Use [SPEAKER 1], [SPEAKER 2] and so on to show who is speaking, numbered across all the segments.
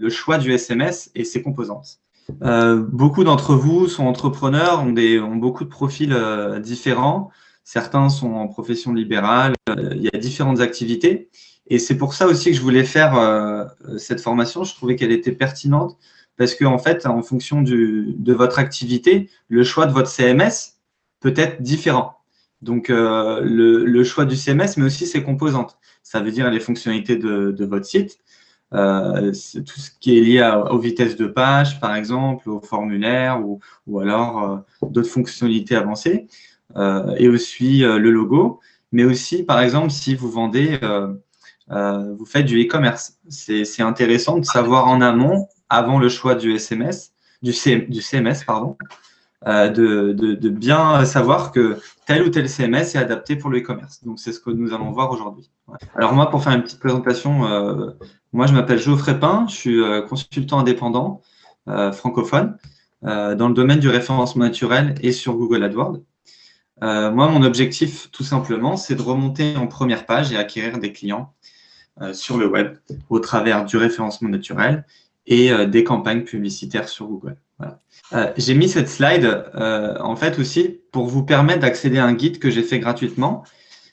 [SPEAKER 1] le choix du SMS et ses composantes. Beaucoup d'entre vous sont entrepreneurs, ont beaucoup de profils différents. Certains sont en profession libérale. Il y a différentes activités. Et c'est pour ça aussi que je voulais faire cette formation. Je trouvais qu'elle était pertinente parce qu'en fait, en fonction de votre activité, le choix de votre CMS peut être différent. Donc, le choix du CMS, mais aussi ses composantes. Ça veut dire les fonctionnalités de votre site. C'est tout ce qui est lié aux vitesses de page, par exemple, aux formulaires ou alors d'autres fonctionnalités avancées, et aussi le logo, mais aussi, par exemple, si vous vendez, vous faites du e-commerce. C'est intéressant de savoir en amont, avant le choix du SMS, du CMS, pardon, de bien savoir que tel ou tel CMS est adapté pour le e-commerce. Donc, c'est ce que nous allons voir aujourd'hui. Ouais. Alors, moi, pour faire une petite présentation, moi, je m'appelle Geoffrey Pin, je suis consultant indépendant francophone dans le domaine du référencement naturel et sur Google AdWords. Moi, mon objectif, tout simplement, c'est de remonter en première page et acquérir des clients sur le web au travers du référencement naturel et des campagnes publicitaires sur Google. Voilà. J'ai mis cette slide en fait aussi pour vous permettre d'accéder à un guide que j'ai fait gratuitement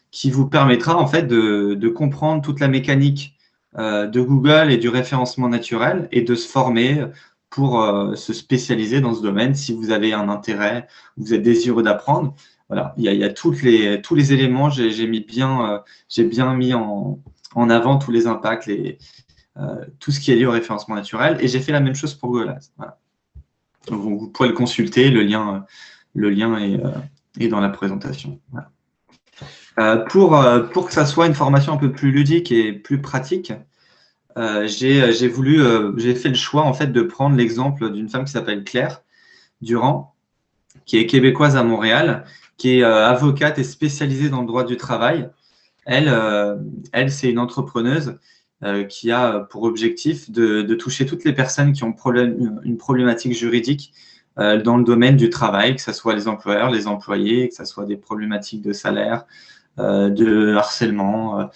[SPEAKER 1] qui vous permettra en fait de comprendre toute la mécanique de Google et du référencement naturel et de se former pour se spécialiser dans ce domaine si vous avez un intérêt, vous êtes désireux d'apprendre. Voilà, il y a tous les éléments, j'ai bien mis en avant tous les impacts, tout ce qui est lié au référencement naturel, et j'ai fait la même chose pour Google Ads. Voilà. Donc, vous pouvez le consulter, le lien est dans la présentation. Voilà. Pour que ça soit une formation un peu plus ludique et plus pratique, j'ai fait le choix en fait de prendre l'exemple d'une femme qui s'appelle Claire Durand, qui est québécoise à Montréal, qui est avocate et spécialisée dans le droit du travail. Elle, c'est une entrepreneuse qui a pour objectif de toucher toutes les personnes qui ont une problématique juridique dans le domaine du travail, que ce soit les employeurs, les employés, que ce soit des problématiques de salaire, de harcèlement,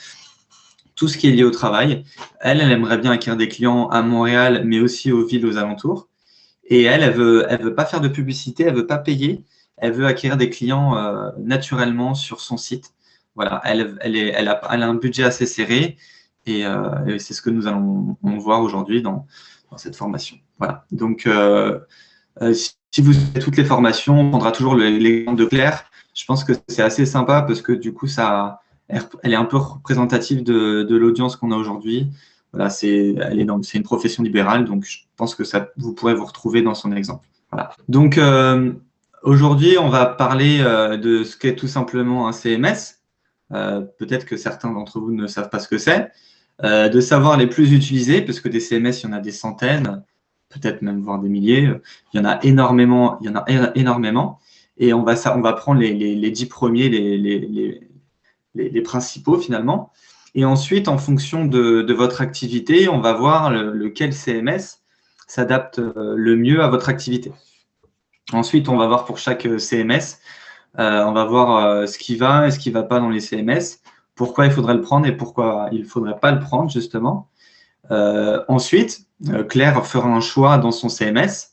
[SPEAKER 1] tout ce qui est lié au travail. Elle aimerait bien acquérir des clients à Montréal, mais aussi aux villes aux alentours. Et elle veut pas faire de publicité, elle veut pas payer, elle veut acquérir des clients naturellement sur son site. Voilà, elle a un budget assez serré et c'est ce que nous allons voir aujourd'hui dans cette formation. Voilà. Donc, si vous avez toutes les formations, on prendra toujours l'exemple de Claire. Je pense que c'est assez sympa parce que du coup, elle est un peu représentative de l'audience qu'on a aujourd'hui. Voilà, c'est une profession libérale, donc je pense que vous pourrez vous retrouver dans son exemple. Voilà. Donc, aujourd'hui, on va parler de ce qu'est tout simplement un CMS. Peut-être que certains d'entre vous ne savent pas ce que c'est. De savoir les plus utilisés, parce que des CMS, il y en a des centaines, peut-être même voire des milliers. Il y en a énormément. Et on va prendre les 10 premiers, les principaux finalement. Et ensuite, en fonction de votre activité, on va voir lequel CMS s'adapte le mieux à votre activité. Ensuite, on va voir pour chaque CMS, on va voir ce qui va et ce qui ne va pas dans les CMS, pourquoi il faudrait le prendre et pourquoi il ne faudrait pas le prendre, justement. Ensuite, Claire fera un choix dans son CMS.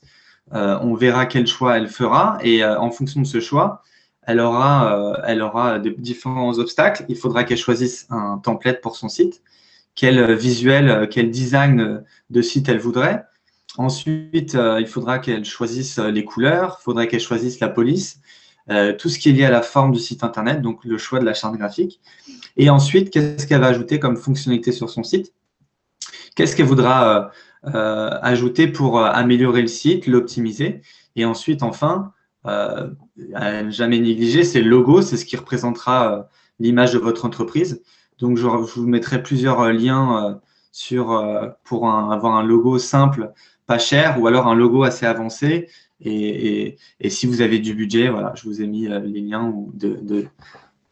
[SPEAKER 1] On verra quel choix elle fera et en fonction de ce choix, elle aura différents obstacles. Il faudra qu'elle choisisse un template pour son site, quel visuel, quel design de site elle voudrait. Ensuite, il faudra qu'elle choisisse les couleurs, il faudra qu'elle choisisse la police, tout ce qui est lié à la forme du site internet, donc le choix de la charte graphique. Et ensuite, qu'est-ce qu'elle va ajouter comme fonctionnalité sur son site? Qu'est-ce qu'elle voudra ajouter pour améliorer le site, l'optimiser? Et ensuite, enfin, à ne jamais négliger, c'est le logo, c'est ce qui représentera l'image de votre entreprise. Donc, je vous mettrai plusieurs liens pour avoir un logo simple, pas cher, ou alors un logo assez avancé. Et si vous avez du budget, voilà, je vous ai mis les liens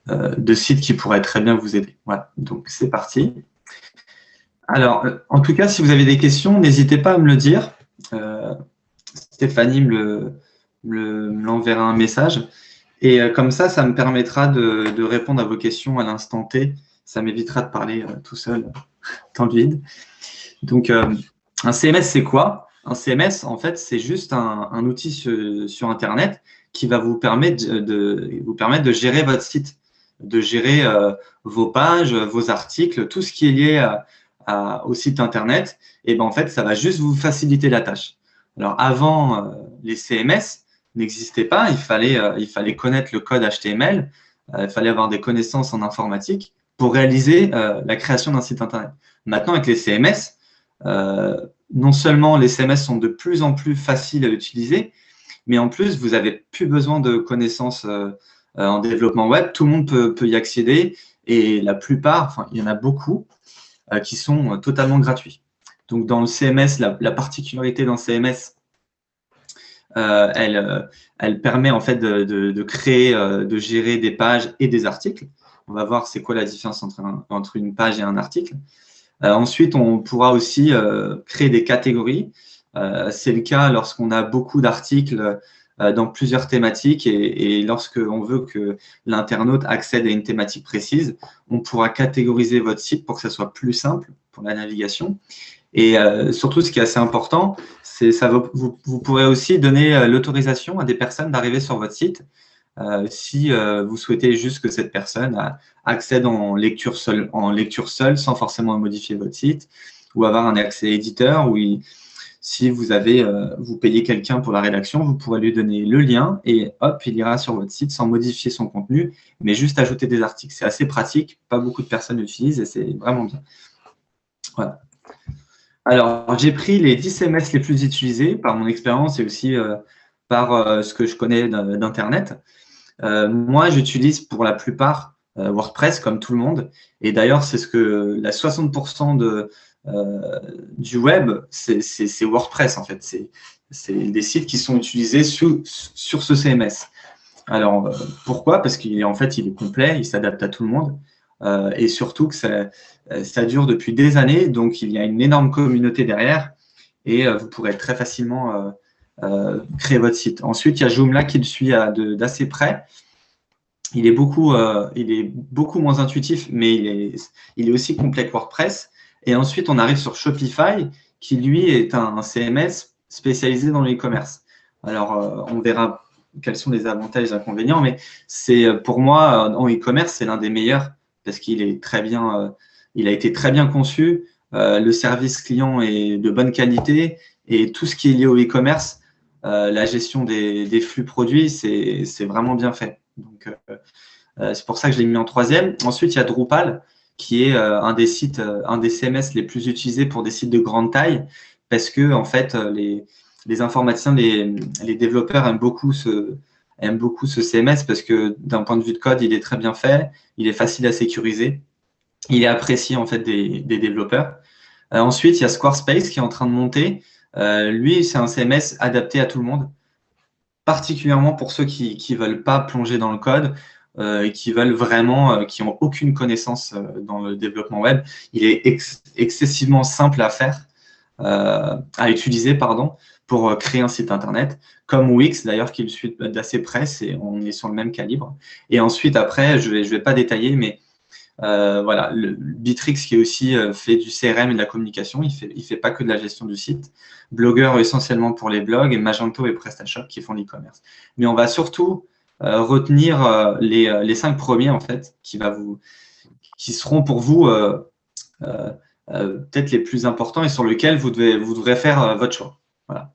[SPEAKER 1] de sites qui pourraient très bien vous aider. Voilà, donc c'est parti. Alors, en tout cas, si vous avez des questions, n'hésitez pas à me le dire. Stéphanie m'enverra un message. Et comme ça me permettra de répondre à vos questions à l'instant T. Ça m'évitera de parler tout seul dans le vide. Donc, Un CMS, c'est quoi? Un CMS, en fait, c'est juste un outil sur Internet qui va vous permettre de gérer votre site, de gérer vos pages, vos articles, tout ce qui est lié au site Internet. Et ben, en fait, ça va juste vous faciliter la tâche. Alors, avant, les CMS n'existaient pas. Il fallait connaître le code HTML. Il fallait avoir des connaissances en informatique pour réaliser la création d'un site Internet. Maintenant, avec les CMS, non seulement les CMS sont de plus en plus faciles à utiliser, mais en plus, vous n'avez plus besoin de connaissances en développement web. Tout le monde peut y accéder et la plupart, enfin, il y en a beaucoup qui sont totalement gratuits. Donc, dans le CMS, la particularité d'un CMS, elle permet en fait de créer, de gérer des pages et des articles. On va voir c'est quoi la différence entre une page et un article. Ensuite, on pourra aussi créer des catégories. C'est le cas lorsqu'on a beaucoup d'articles dans plusieurs thématiques et lorsqu'on veut que l'internaute accède à une thématique précise, on pourra catégoriser votre site pour que ça soit plus simple pour la navigation. Et surtout, ce qui est assez important, c'est ça vous pourrez aussi donner l'autorisation à des personnes d'arriver sur votre site si vous souhaitez juste que cette personne accède en lecture seule sans forcément modifier votre site ou avoir un accès éditeur où si vous payez quelqu'un pour la rédaction, vous pourrez lui donner le lien et hop, il ira sur votre site sans modifier son contenu, mais juste ajouter des articles. C'est assez pratique, pas beaucoup de personnes l'utilisent et c'est vraiment bien. Voilà. Alors, j'ai pris les 10 CMS les plus utilisés par mon expérience et aussi par ce que je connais d'Internet. Moi, j'utilise pour la plupart WordPress comme tout le monde. Et d'ailleurs, c'est ce que la 60% du web, c'est WordPress en fait. C'est des sites qui sont utilisés sur ce CMS. Alors, pourquoi? Parce qu'en fait, il est complet, il s'adapte à tout le monde. Et surtout que ça dure depuis des années, donc il y a une énorme communauté derrière et vous pourrez très facilement créer votre site. Ensuite, il y a Joomla qui le suit d'assez près. Il est beaucoup moins intuitif, mais il est aussi complet que WordPress. Et ensuite, on arrive sur Shopify, qui lui est un CMS spécialisé dans l'e-commerce. Alors, on verra quels sont les avantages et les inconvénients, mais pour moi, en e-commerce, c'est l'un des meilleurs parce qu'il est très bien, il a été très bien conçu. Le service client est de bonne qualité et tout ce qui est lié au e-commerce, la gestion des flux produits, c'est vraiment bien fait. Donc, c'est pour ça que je l'ai mis en troisième. Ensuite, il y a Drupal, qui est un des CMS les plus utilisés pour des sites de grande taille, parce que en fait, les informaticiens, les développeurs aiment beaucoup ce CMS parce que d'un point de vue de code, il est très bien fait, il est facile à sécuriser, il est apprécié en fait des développeurs. Ensuite, il y a Squarespace qui est en train de monter. Lui, c'est un CMS adapté à tout le monde, particulièrement pour ceux qui ne veulent pas plonger dans le code et qui veulent vraiment, qui n'ont aucune connaissance dans le développement web. Il est excessivement simple à faire, à utiliser, pardon, pour créer un site internet, comme Wix d'ailleurs, qui le suit d'assez près, on est sur le même calibre. Et ensuite, après, je vais pas détailler, mais voilà, le Bitrix qui est aussi fait du CRM et de la communication, il fait pas que de la gestion du site. Blogueur essentiellement pour les blogs et Magento et PrestaShop qui font l'e-commerce. Mais on va surtout retenir les 5 premiers en fait, qui seront pour vous peut-être les plus importants et sur lesquels vous devrez faire votre choix. Voilà.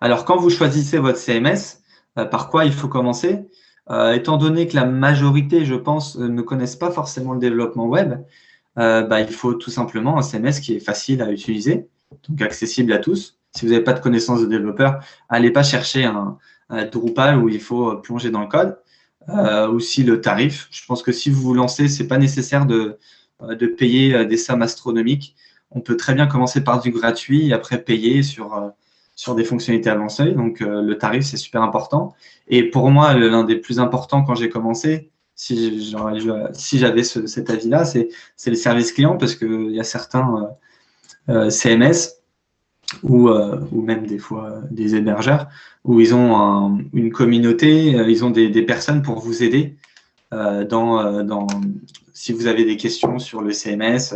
[SPEAKER 1] Alors, quand vous choisissez votre CMS, par quoi il faut commencer? Étant donné que la majorité, je pense, ne connaissent pas forcément le développement web, il faut tout simplement un CMS qui est facile à utiliser, donc accessible à tous. Si vous n'avez pas de connaissances de développeur, n'allez pas chercher un Drupal où il faut plonger dans le code. Aussi le tarif. Je pense que si vous vous lancez, ce n'est pas nécessaire de payer des sommes astronomiques. On peut très bien commencer par du gratuit et après payer sur des fonctionnalités avancées. Donc, le tarif, c'est super important. Et pour moi, l'un des plus importants quand j'ai commencé, si j'avais cet avis-là, c'est le service client parce qu'il y a certains CMS ou même des fois des hébergeurs où ils ont une communauté, ils ont des personnes pour vous aider si vous avez des questions sur le CMS,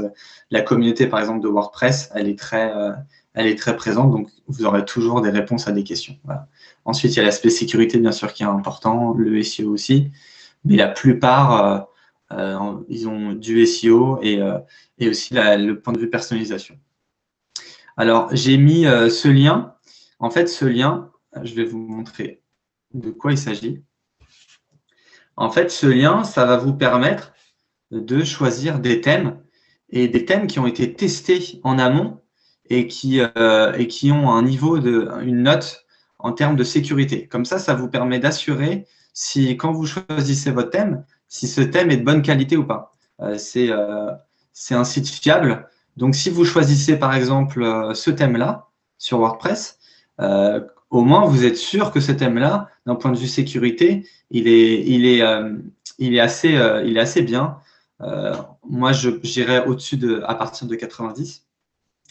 [SPEAKER 1] la communauté, par exemple, de WordPress, elle est très présente, donc vous aurez toujours des réponses à des questions. Voilà. Ensuite, il y a l'aspect sécurité, bien sûr, qui est important, le SEO aussi, mais la plupart, ils ont du SEO et aussi le point de vue personnalisation. Alors, j'ai mis ce lien. En fait, ce lien, je vais vous montrer de quoi il s'agit. En fait, ce lien, ça va vous permettre de choisir des thèmes et des thèmes qui ont été testés en amont et qui ont un niveau une note en termes de sécurité. Comme ça vous permet d'assurer si, quand vous choisissez votre thème, si ce thème est de bonne qualité ou pas. C'est un site fiable. Donc, si vous choisissez, par exemple, ce thème-là sur WordPress, au moins, vous êtes sûr que ce thème-là, d'un point de vue sécurité, il est assez bien. Moi, j'irais au-dessus à partir de 90.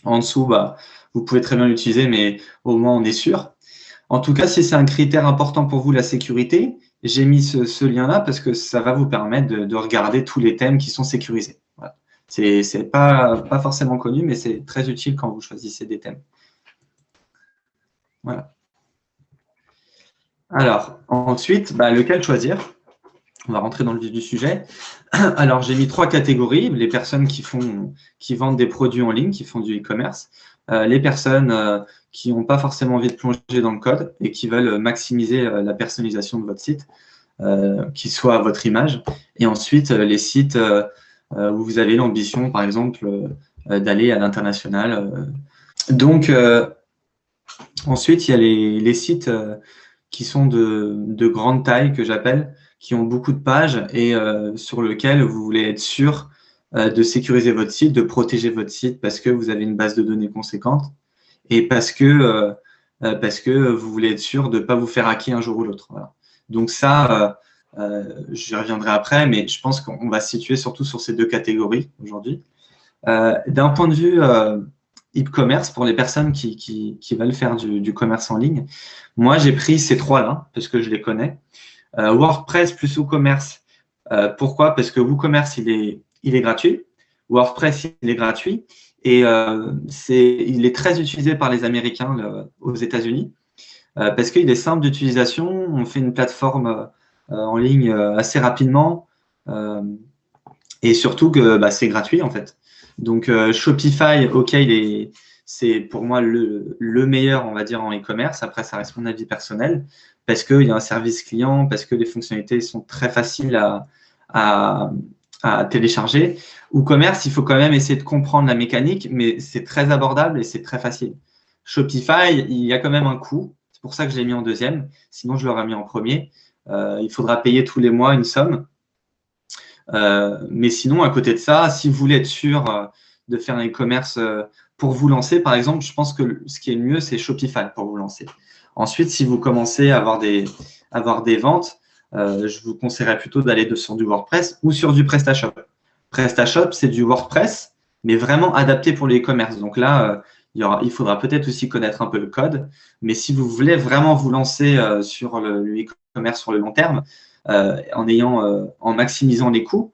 [SPEAKER 1] En dessous, vous pouvez très bien l'utiliser, mais au moins, on est sûr. En tout cas, si c'est un critère important pour vous, la sécurité, j'ai mis ce lien-là parce que ça va vous permettre de regarder tous les thèmes qui sont sécurisés. Voilà. C'est pas forcément connu, mais c'est très utile quand vous choisissez des thèmes. Voilà. Alors, ensuite, lequel choisir? On va rentrer dans le vif du sujet. Alors, j'ai mis 3 catégories. Les personnes qui vendent des produits en ligne, qui font du e-commerce. Les personnes qui n'ont pas forcément envie de plonger dans le code et qui veulent maximiser la personnalisation de votre site, qui soit à votre image. Et ensuite, les sites où vous avez l'ambition, par exemple, d'aller à l'international. Donc, ensuite, il y a les sites qui sont de grande taille, que j'appelle, qui ont beaucoup de pages et sur lesquels vous voulez être sûr de sécuriser votre site, de protéger votre site parce que vous avez une base de données conséquente et parce que vous voulez être sûr de ne pas vous faire hacker un jour ou l'autre. Voilà. Donc ça, j'y reviendrai après, mais je pense qu'on va se situer surtout sur ces 2 catégories aujourd'hui. D'un point de vue e-commerce, pour les personnes qui veulent faire du commerce en ligne, moi, j'ai pris ces 3-là parce que je les connais. WordPress plus WooCommerce. Pourquoi? Parce que WooCommerce, il est gratuit. WordPress, il est gratuit. Et il est très utilisé par les Américains aux États-Unis parce qu'il est simple d'utilisation. On fait une plateforme en ligne assez rapidement et surtout que c'est gratuit en fait. Donc, Shopify, OK, c'est pour moi le meilleur, on va dire, en e-commerce. Après, ça reste mon avis personnel parce qu'il y a un service client, parce que les fonctionnalités sont très faciles à télécharger. WooCommerce, il faut quand même essayer de comprendre la mécanique, mais c'est très abordable et c'est très facile. Shopify, il y a quand même un coût. C'est pour ça que je l'ai mis en 2e. Sinon, je l'aurais mis en 1er. Il faudra payer tous les mois une somme. Mais sinon, à côté de ça, si vous voulez être sûr de faire un e-commerce pour vous lancer, par exemple, je pense que ce qui est le mieux, c'est Shopify pour vous lancer. Ensuite, si vous commencez à avoir des ventes, je vous conseillerais plutôt d'aller sur du WordPress ou sur du PrestaShop. PrestaShop, c'est du WordPress, mais vraiment adapté pour les e-commerce. Donc là, il faudra peut-être aussi connaître un peu le code. Mais si vous voulez vraiment vous lancer sur le e-commerce sur le long terme, en maximisant les coûts,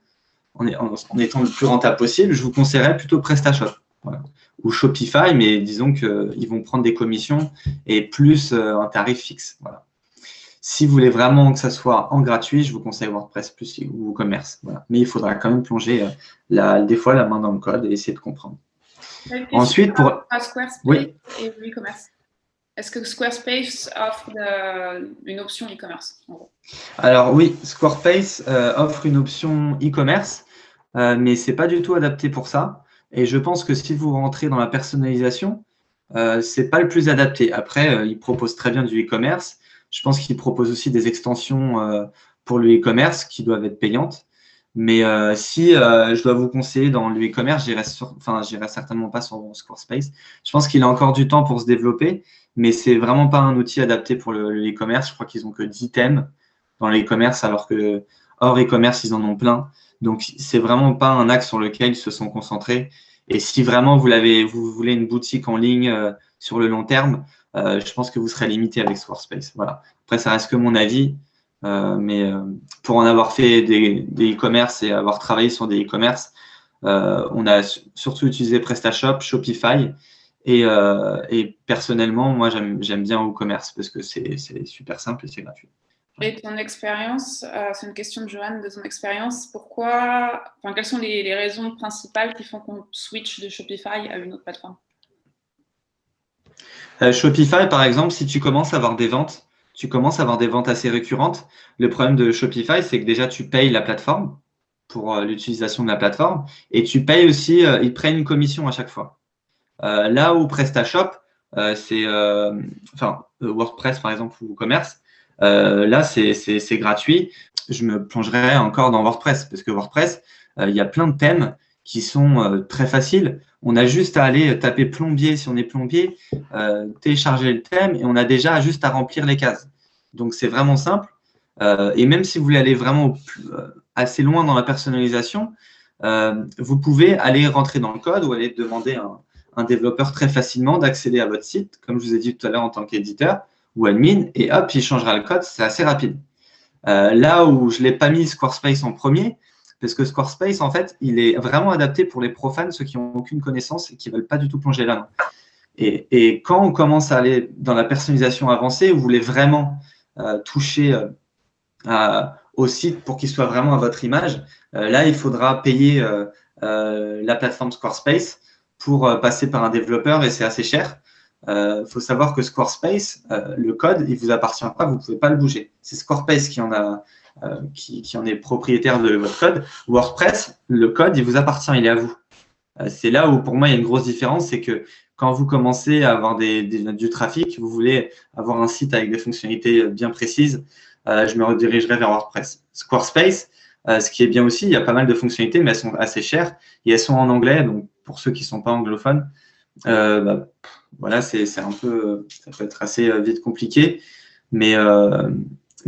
[SPEAKER 1] en étant le plus rentable possible, je vous conseillerais plutôt PrestaShop. Voilà. Ou Shopify, mais disons qu'ils vont prendre des commissions et plus un tarif fixe. Voilà. Si vous voulez vraiment que ça soit en gratuit, je vous conseille WordPress plus ou WooCommerce. Voilà. Mais il faudra quand même plonger des fois la main dans le code et essayer de comprendre. Ensuite, pour
[SPEAKER 2] Squarespace et e-commerce. Est-ce que Squarespace offre une option e-commerce?
[SPEAKER 1] Alors oui, Squarespace offre une option e-commerce, mais ce n'est pas du tout adapté pour ça. Et je pense que si vous rentrez dans la personnalisation, ce n'est pas le plus adapté. Après, il propose très bien du e-commerce. Je pense qu'il propose aussi des extensions pour le e-commerce qui doivent être payantes. Mais si je dois vous conseiller dans le e-commerce, j'irai certainement pas sur Squarespace. Je pense qu'il a encore du temps pour se développer, mais c'est vraiment pas un outil adapté pour le e-commerce. Je crois qu'ils ont que 10 thèmes dans l'e-commerce, alors que hors e-commerce, ils en ont plein. Donc, c'est vraiment pas un axe sur lequel ils se sont concentrés. Et si vraiment vous voulez une boutique en ligne sur le long terme, je pense que vous serez limité avec Squarespace. Voilà. Après, ça reste que mon avis. Mais pour en avoir fait des e-commerce et avoir travaillé sur des e-commerce, on a surtout utilisé PrestaShop, Shopify. Et personnellement, moi, j'aime bien WooCommerce parce que c'est super simple et c'est gratuit.
[SPEAKER 2] Et ton expérience, c'est une question de Joanne, de ton expérience, pourquoi, enfin, quelles sont les raisons principales qui font qu'on switch de Shopify à une autre plateforme?
[SPEAKER 1] Shopify, par exemple, si tu commences à avoir des ventes, tu commences à avoir des ventes assez récurrentes. Le problème de Shopify, c'est que déjà, tu payes la plateforme pour l'utilisation de la plateforme et tu payes aussi, ils prennent une commission à chaque fois. Là où PrestaShop, WordPress par exemple ou WooCommerce, là c'est gratuit. Je me plongerai encore dans WordPress parce que WordPress, il y a plein de thèmes qui sont très faciles. On a juste à aller taper plombier si on est plombier, télécharger le thème et on a déjà juste à remplir les cases. Donc c'est vraiment simple. Et même si vous voulez aller vraiment assez loin dans la personnalisation, vous pouvez aller rentrer dans le code ou aller demander un développeur très facilement d'accéder à votre site, comme je vous ai dit tout à l'heure en tant qu'éditeur ou admin, et hop, il changera le code, c'est assez rapide. Là où je ne l'ai pas mis Squarespace en premier, parce que Squarespace, en fait, il est vraiment adapté pour les profanes, ceux qui n'ont aucune connaissance et qui ne veulent pas du tout plonger là-dedans. Et quand on commence à aller dans la personnalisation avancée, vous voulez vraiment toucher au site pour qu'il soit vraiment à votre image, là, il faudra payer la plateforme Squarespace pour passer par un développeur et c'est assez cher. Faut savoir que Squarespace, le code, il vous appartient pas, vous pouvez pas le bouger. C'est Squarespace qui en a, qui en est propriétaire de votre code. WordPress, le code, il vous appartient, il est à vous. C'est là où pour moi il y a une grosse différence, c'est que quand vous commencez à avoir du trafic, vous voulez avoir un site avec des fonctionnalités bien précises, je me redirigerai vers WordPress. Squarespace, ce qui est bien aussi, il y a pas mal de fonctionnalités, mais elles sont assez chères et elles sont en anglais. Donc, pour ceux qui ne sont pas anglophones, voilà, c'est un peu, ça peut être assez vite compliqué. Mais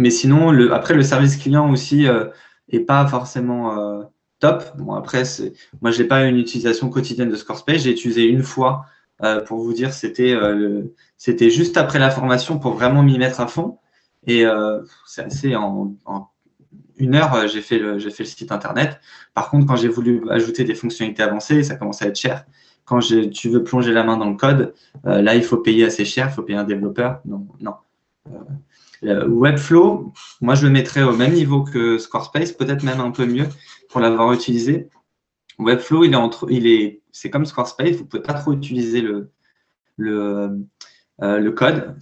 [SPEAKER 1] sinon, après, le service client aussi est pas forcément top. Bon, après, moi, je n'ai pas une utilisation quotidienne de Squarespace. J'ai utilisé une fois pour vous dire, c'était juste après la formation pour vraiment m'y mettre à fond. Et c'est assez en 1 heure, j'ai fait le site internet. Par contre, quand j'ai voulu ajouter des fonctionnalités avancées, ça commence à être cher. Quand tu veux plonger la main dans le code, là, il faut payer assez cher, il faut payer un développeur. Non, non. Webflow, moi, je le mettrais au même niveau que Squarespace, peut-être même un peu mieux pour l'avoir utilisé. Webflow, c'est comme Squarespace, vous ne pouvez pas trop utiliser le code.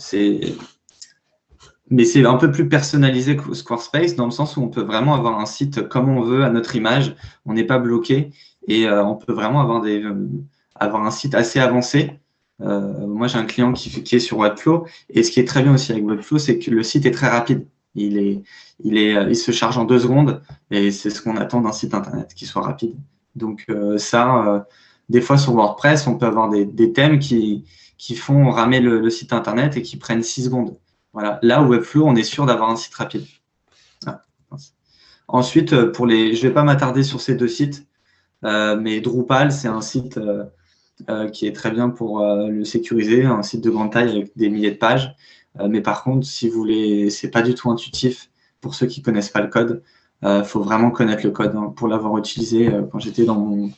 [SPEAKER 1] Mais c'est un peu plus personnalisé que Squarespace dans le sens où on peut vraiment avoir un site comme on veut, à notre image. On n'est pas bloqué et on peut vraiment avoir un site assez avancé. Moi, j'ai un client qui est sur Webflow et ce qui est très bien aussi avec Webflow, c'est que le site est très rapide. Il se charge en 2 secondes et c'est ce qu'on attend d'un site internet, qu'il soit rapide. Donc des fois sur WordPress, on peut avoir des thèmes qui font ramer le site internet et qui prennent 6 secondes. Voilà. Là, Webflow, on est sûr d'avoir un site rapide. Ah, ensuite, je ne vais pas m'attarder sur ces 2 sites, mais Drupal, c'est un site qui est très bien pour le sécuriser, un site de grande taille avec des milliers de pages. Mais par contre, si vous voulez, c'est pas du tout intuitif pour ceux qui connaissent pas le code. Faut vraiment connaître le code pour l'avoir utilisé quand j'étais en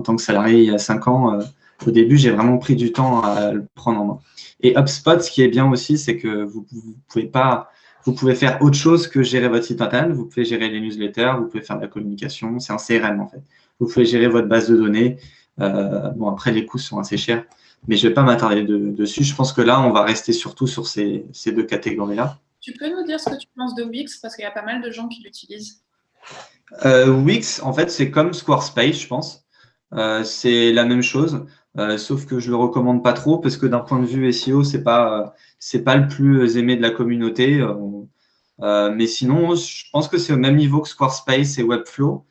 [SPEAKER 1] tant que salarié il y a 5 ans. Au début, j'ai vraiment pris du temps à le prendre en main. Et HubSpot, ce qui est bien aussi, c'est que vous pouvez faire autre chose que gérer votre site internet. Vous pouvez gérer les newsletters, vous pouvez faire de la communication. C'est un CRM en fait. Vous pouvez gérer votre base de données. Bon, après, les coûts sont assez chers, mais je ne vais pas m'attarder dessus. Je pense que là, on va rester surtout sur ces 2 catégories-là.
[SPEAKER 2] Tu peux nous dire ce que tu penses de Wix parce qu'il y a pas mal de gens qui l'utilisent.
[SPEAKER 1] Wix, en fait, c'est comme Squarespace, je pense. C'est la même chose, sauf que je le recommande pas trop parce que d'un point de vue SEO, c'est pas le plus aimé de la communauté. Mais sinon, je pense que c'est au même niveau que Squarespace et Webflow.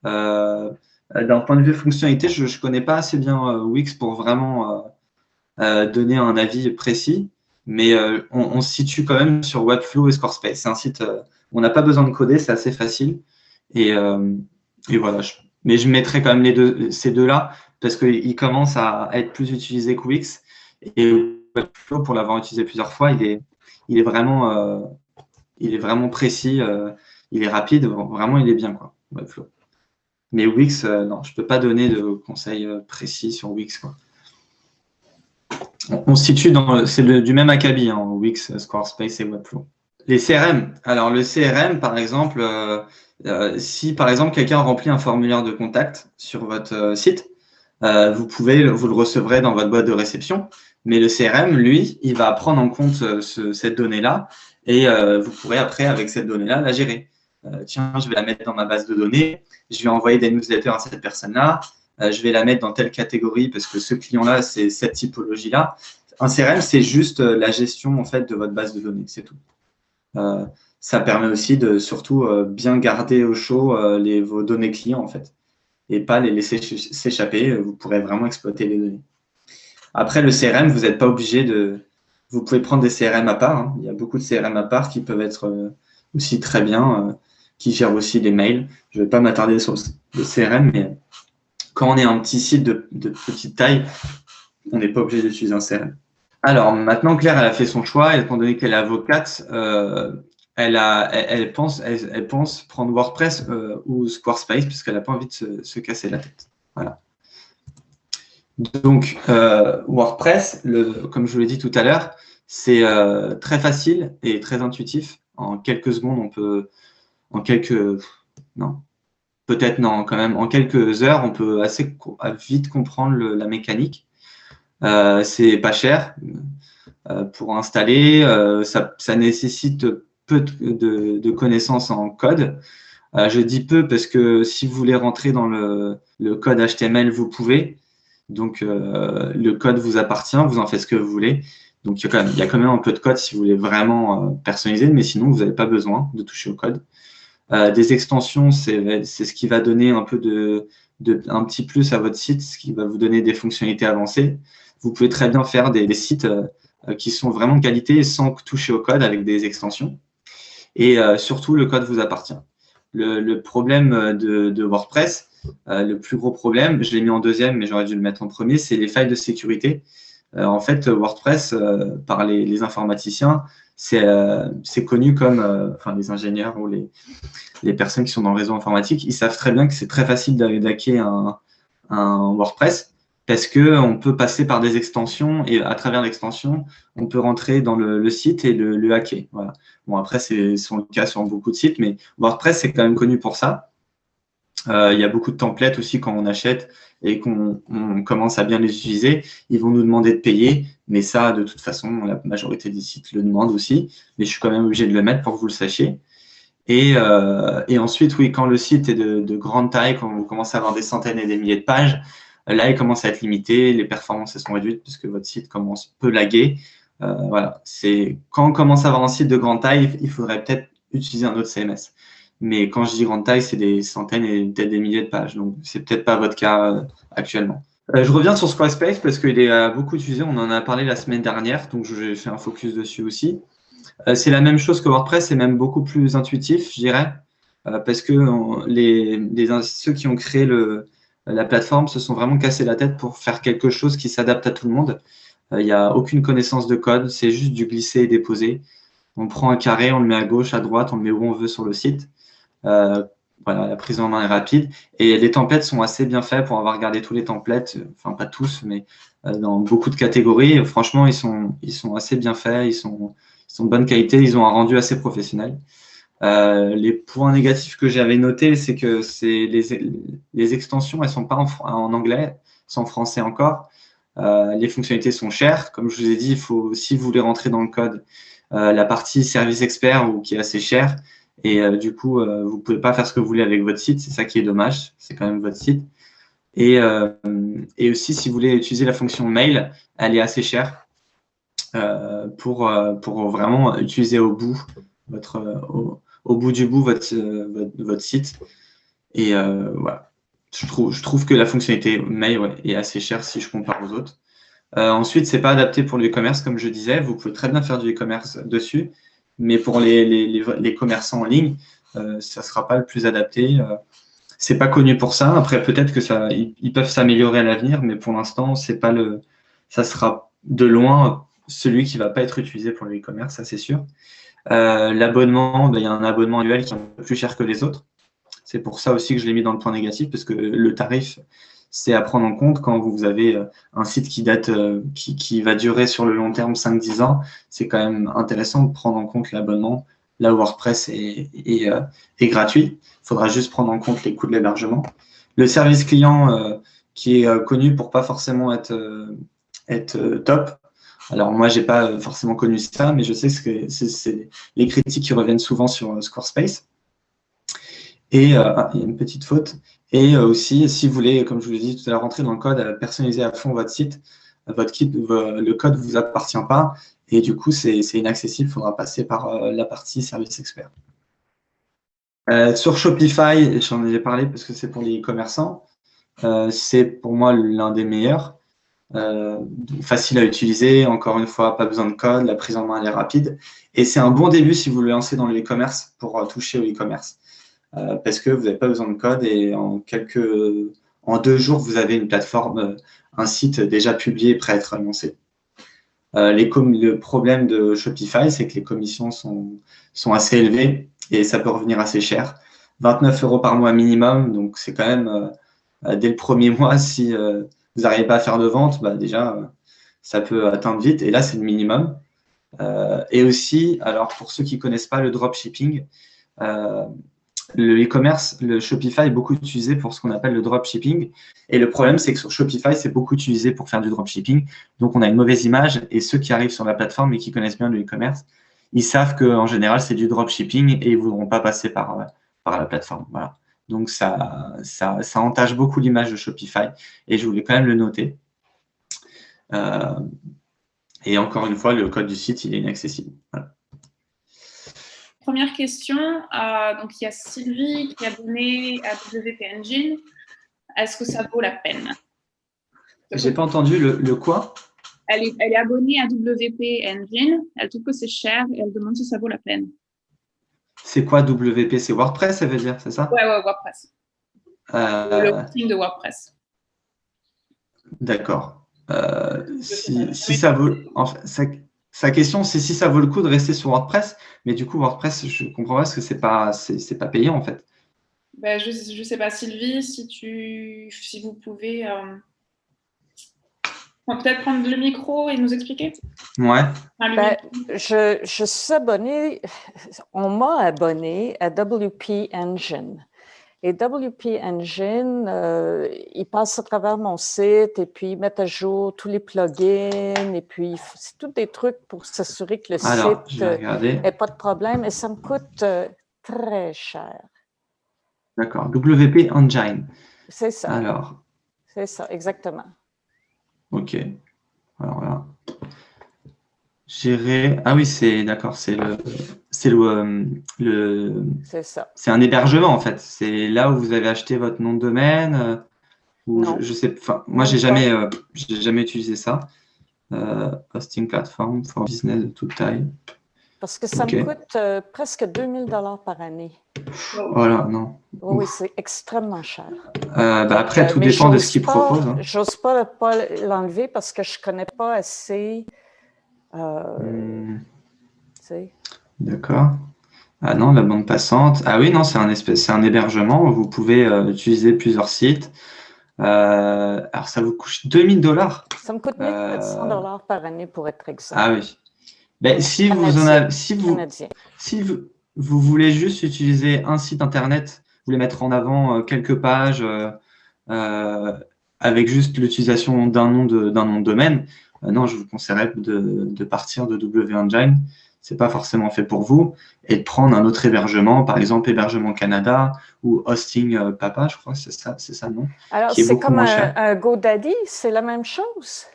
[SPEAKER 1] D'un point de vue fonctionnalité, je ne connais pas assez bien Wix pour vraiment donner un avis précis, mais on se situe quand même sur Webflow et Squarespace. C'est un site où on n'a pas besoin de coder, c'est assez facile. Et voilà. Mais je mettrai quand même ces deux-là parce qu'ils commencent à être plus utilisés que Wix. Et Webflow, pour l'avoir utilisé plusieurs fois, il est vraiment il est vraiment précis, il est rapide, vraiment il est bien quoi, Webflow. Mais Wix, non, je ne peux pas donner de conseils précis sur Wix, quoi. On se situe dans, c'est du même acabit, hein, Wix, Squarespace et Webflow. Les CRM. Alors le CRM, par exemple, si par exemple quelqu'un remplit un formulaire de contact sur votre site, vous le recevrez dans votre boîte de réception. Mais le CRM, lui, il va prendre en compte cette donnée-là et vous pourrez après, avec cette donnée-là, la gérer. Tiens, je vais la mettre dans ma base de données, je vais envoyer des newsletters à cette personne-là, je vais la mettre dans telle catégorie parce que ce client-là, c'est cette typologie-là. Un CRM, c'est juste la gestion en fait de votre base de données, c'est tout. Ça permet aussi de surtout bien garder au chaud vos données clients en fait et pas les laisser s'échapper. Vous pourrez vraiment exploiter les données. Après, le CRM, vous n'êtes pas obligé de… Vous pouvez prendre des CRM à part. Hein. Il y a beaucoup de CRM à part qui peuvent être aussi très bien, qui gèrent aussi les mails. Je ne vais pas m'attarder sur le CRM, mais quand on est un petit site de petite taille, on n'est pas obligé d'utiliser un CRM. Alors, maintenant, Claire, elle a fait son choix. Et étant donné qu'elle est avocate, elle pense prendre WordPress ou Squarespace parce qu'elle n'a pas envie de se casser la tête. Voilà. Donc, WordPress, comme je vous l'ai dit tout à l'heure, c'est très facile et très intuitif. En quelques secondes, on peut… En quelques… Non. Peut-être non, quand même. En quelques heures, on peut assez vite comprendre la mécanique. C'est pas cher pour installer. Ça nécessite peu de connaissances en code. Je dis peu parce que si vous voulez rentrer dans le code HTML, vous pouvez. Donc, le code vous appartient, vous en faites ce que vous voulez. Donc, il y a quand même un peu de code si vous voulez vraiment personnaliser, mais sinon, vous n'avez pas besoin de toucher au code. Des extensions, c'est ce qui va donner un peu un petit plus à votre site, ce qui va vous donner des fonctionnalités avancées. Vous pouvez très bien faire des sites qui sont vraiment de qualité sans toucher au code avec des extensions. Et surtout, le code vous appartient. Le problème de WordPress, le plus gros problème, je l'ai mis en deuxième, mais j'aurais dû le mettre en premier, c'est les failles de sécurité. En fait, WordPress, par les informaticiens, c'est connu comme, enfin les ingénieurs ou les personnes qui sont dans le réseau informatique, ils savent très bien que c'est très facile d'hacker un WordPress parce qu'on peut passer par des extensions et à travers l'extension, on peut rentrer dans le site et le hacker. Voilà. Bon, après, c'est le cas sur beaucoup de sites, mais WordPress, c'est quand même connu pour ça. Il y a beaucoup de templates aussi quand on achète et qu'on commence à bien les utiliser. Ils vont nous demander de payer, mais ça, de toute façon, la majorité des sites le demandent aussi. Mais je suis quand même obligé de le mettre pour que vous le sachiez. Et ensuite, oui, quand le site est de grande taille, quand vous commencez à avoir des centaines et des milliers de pages, là, il commence à être limité, les performances sont réduites puisque votre site peut laguer. Voilà. Quand on commence à avoir un site de grande taille, il faudrait peut-être utiliser un autre CMS. Mais quand je dis grande taille, c'est des centaines et peut-être des milliers de pages. Donc, c'est peut-être pas votre cas actuellement. Je reviens sur Squarespace parce qu'il est beaucoup utilisé. On en a parlé la semaine dernière, donc j'ai fait un focus dessus aussi. C'est la même chose que WordPress, c'est même beaucoup plus intuitif, je dirais, parce que ceux qui ont créé la plateforme se sont vraiment cassés la tête pour faire quelque chose qui s'adapte à tout le monde. Il n'y a aucune connaissance de code, c'est juste du glisser et déposer. On prend un carré, on le met à gauche, à droite, on le met où on veut sur le site. Voilà, la prise en main est rapide. Et les templates sont assez bien faits pour avoir regardé tous les templates, enfin pas tous, mais dans beaucoup de catégories. Franchement, ils sont assez bien faits, ils sont de bonne qualité, ils ont un rendu assez professionnel. Les points négatifs que j'avais notés, c'est que les extensions, elles ne sont pas en anglais, elles sont en français encore. Les fonctionnalités sont chères. Comme je vous ai dit, si vous voulez rentrer dans le code, la partie service expert qui est assez chère. Et du coup, vous ne pouvez pas faire ce que vous voulez avec votre site. C'est ça qui est dommage. C'est quand même votre site. Et aussi, si vous voulez utiliser la fonction mail, elle est assez chère pour vraiment utiliser au bout du bout votre site. Et voilà. Je trouve que la fonctionnalité mail est assez chère si je compare aux autres. Ensuite, c'est pas adapté pour le e-commerce, comme je disais. Vous pouvez très bien faire du e-commerce dessus, mais pour les commerçants en ligne, ça sera pas le plus adapté. C'est pas connu pour ça. Après, peut-être que ils peuvent s'améliorer à l'avenir, mais pour l'instant, ça sera de loin celui qui va pas être utilisé pour le e-commerce, ça c'est sûr. L'abonnement, il y a un abonnement annuel qui est un peu plus cher que les autres. C'est pour ça aussi que je l'ai mis dans le point négatif, parce que le tarif, c'est à prendre en compte quand vous avez un site qui date, qui va durer sur le long terme 5-10 ans. C'est quand même intéressant de prendre en compte l'abonnement. Là, WordPress est gratuit. Il faudra juste prendre en compte les coûts de l'hébergement. Le service client qui est connu pour pas forcément être top. Alors moi, j'ai pas forcément connu ça, mais je sais que c'est les critiques qui reviennent souvent sur Squarespace. Et il y a une petite faute. Et aussi, si vous voulez, comme je vous l'ai dit tout à l'heure, rentrer dans le code, personnaliser à fond votre site, le code ne vous appartient pas. Et du coup, c'est inaccessible. Il faudra passer par la partie service expert. Sur Shopify, j'en ai parlé parce que c'est pour les e-commerçants. C'est pour moi l'un des meilleurs. Facile à utiliser, encore une fois, pas besoin de code, la prise en main elle est rapide. Et c'est un bon début si vous le lancez dans le e-commerce pour toucher au e-commerce. Parce que vous n'avez pas besoin de code et en 2 jours, vous avez une plateforme, un site déjà publié, prêt à être lancé. Le problème de Shopify, c'est que les commissions sont assez élevées et ça peut revenir assez cher. 29 € par mois minimum, donc c'est quand même, dès le premier mois, si vous n'arrivez pas à faire de vente, déjà, ça peut atteindre vite. Et là, c'est le minimum. Et aussi, alors pour ceux qui ne connaissent pas le dropshipping, le e-commerce, le Shopify est beaucoup utilisé pour ce qu'on appelle le dropshipping. Et le problème, c'est que sur Shopify, c'est beaucoup utilisé pour faire du dropshipping. Donc, on a une mauvaise image. Et ceux qui arrivent sur la plateforme et qui connaissent bien le e-commerce, ils savent qu'en général, c'est du dropshipping et ils ne voudront pas passer par la plateforme. Voilà. Donc, ça entache beaucoup l'image de Shopify. Et je voulais quand même le noter. Et encore une fois, le code du site, il est inaccessible. Voilà.
[SPEAKER 2] Première question, donc il y a Sylvie qui est abonnée à WP Engine. Est-ce que ça vaut la peine?
[SPEAKER 1] J'ai pas entendu le quoi?
[SPEAKER 2] Elle est abonnée à WP Engine, elle trouve que c'est cher et elle demande si ça vaut la peine.
[SPEAKER 1] C'est quoi WP? C'est WordPress, ça veut dire, c'est ça?
[SPEAKER 2] Ouais, WordPress. Le hosting de WordPress.
[SPEAKER 1] D'accord. Si ça vaut, en fait, sa question, c'est si ça vaut le coup de rester sur WordPress, mais du coup, WordPress, je comprends pas parce que c'est pas payant en fait.
[SPEAKER 2] Je sais pas, Sylvie, si vous pouvez peut-être prendre le micro et nous expliquer.
[SPEAKER 1] Ouais.
[SPEAKER 3] Je suis abonnée, on m'a abonné à WP Engine. Et WP Engine, il passe à travers mon site et puis ils mettent à jour tous les plugins et puis c'est tous des trucs pour s'assurer que le site n'ait pas de problème et ça me coûte très cher.
[SPEAKER 1] D'accord. WP Engine.
[SPEAKER 3] C'est ça.
[SPEAKER 1] Alors.
[SPEAKER 3] C'est ça, exactement.
[SPEAKER 1] Ok. Alors là. Gérer. Ah oui, c'est d'accord. C'est
[SPEAKER 3] ça.
[SPEAKER 1] C'est un hébergement en fait. C'est là où vous avez acheté votre nom de domaine. Je sais. Enfin, moi, j'ai jamais utilisé ça. Hosting platform for business de toute taille.
[SPEAKER 3] Parce que ça me coûte presque 2000 $ par année.
[SPEAKER 1] Voilà, non.
[SPEAKER 3] Oui, c'est extrêmement cher.
[SPEAKER 1] Après, tout dépend de ce qu'ils proposent. Hein.
[SPEAKER 3] J'ose pas l'enlever parce que je connais pas assez.
[SPEAKER 1] D'accord. Ah non, la bande passante. Ah oui, non, c'est un hébergement. Vous pouvez utiliser plusieurs sites. Alors, ça vous coûte 2000 $.
[SPEAKER 3] Ça me coûte 1400 $ par année pour être exact.
[SPEAKER 1] Ah oui. Si vous voulez juste utiliser un site internet, vous voulez mettre en avant quelques pages avec juste l'utilisation d'un nom de domaine, non, je vous conseillerais de partir de WP Engine. C'est pas forcément fait pour vous et de prendre un autre hébergement, par exemple Hébergement Canada ou Hosting Papa, je crois que c'est ça le nom.
[SPEAKER 3] Alors, c'est comme un GoDaddy, c'est la même chose?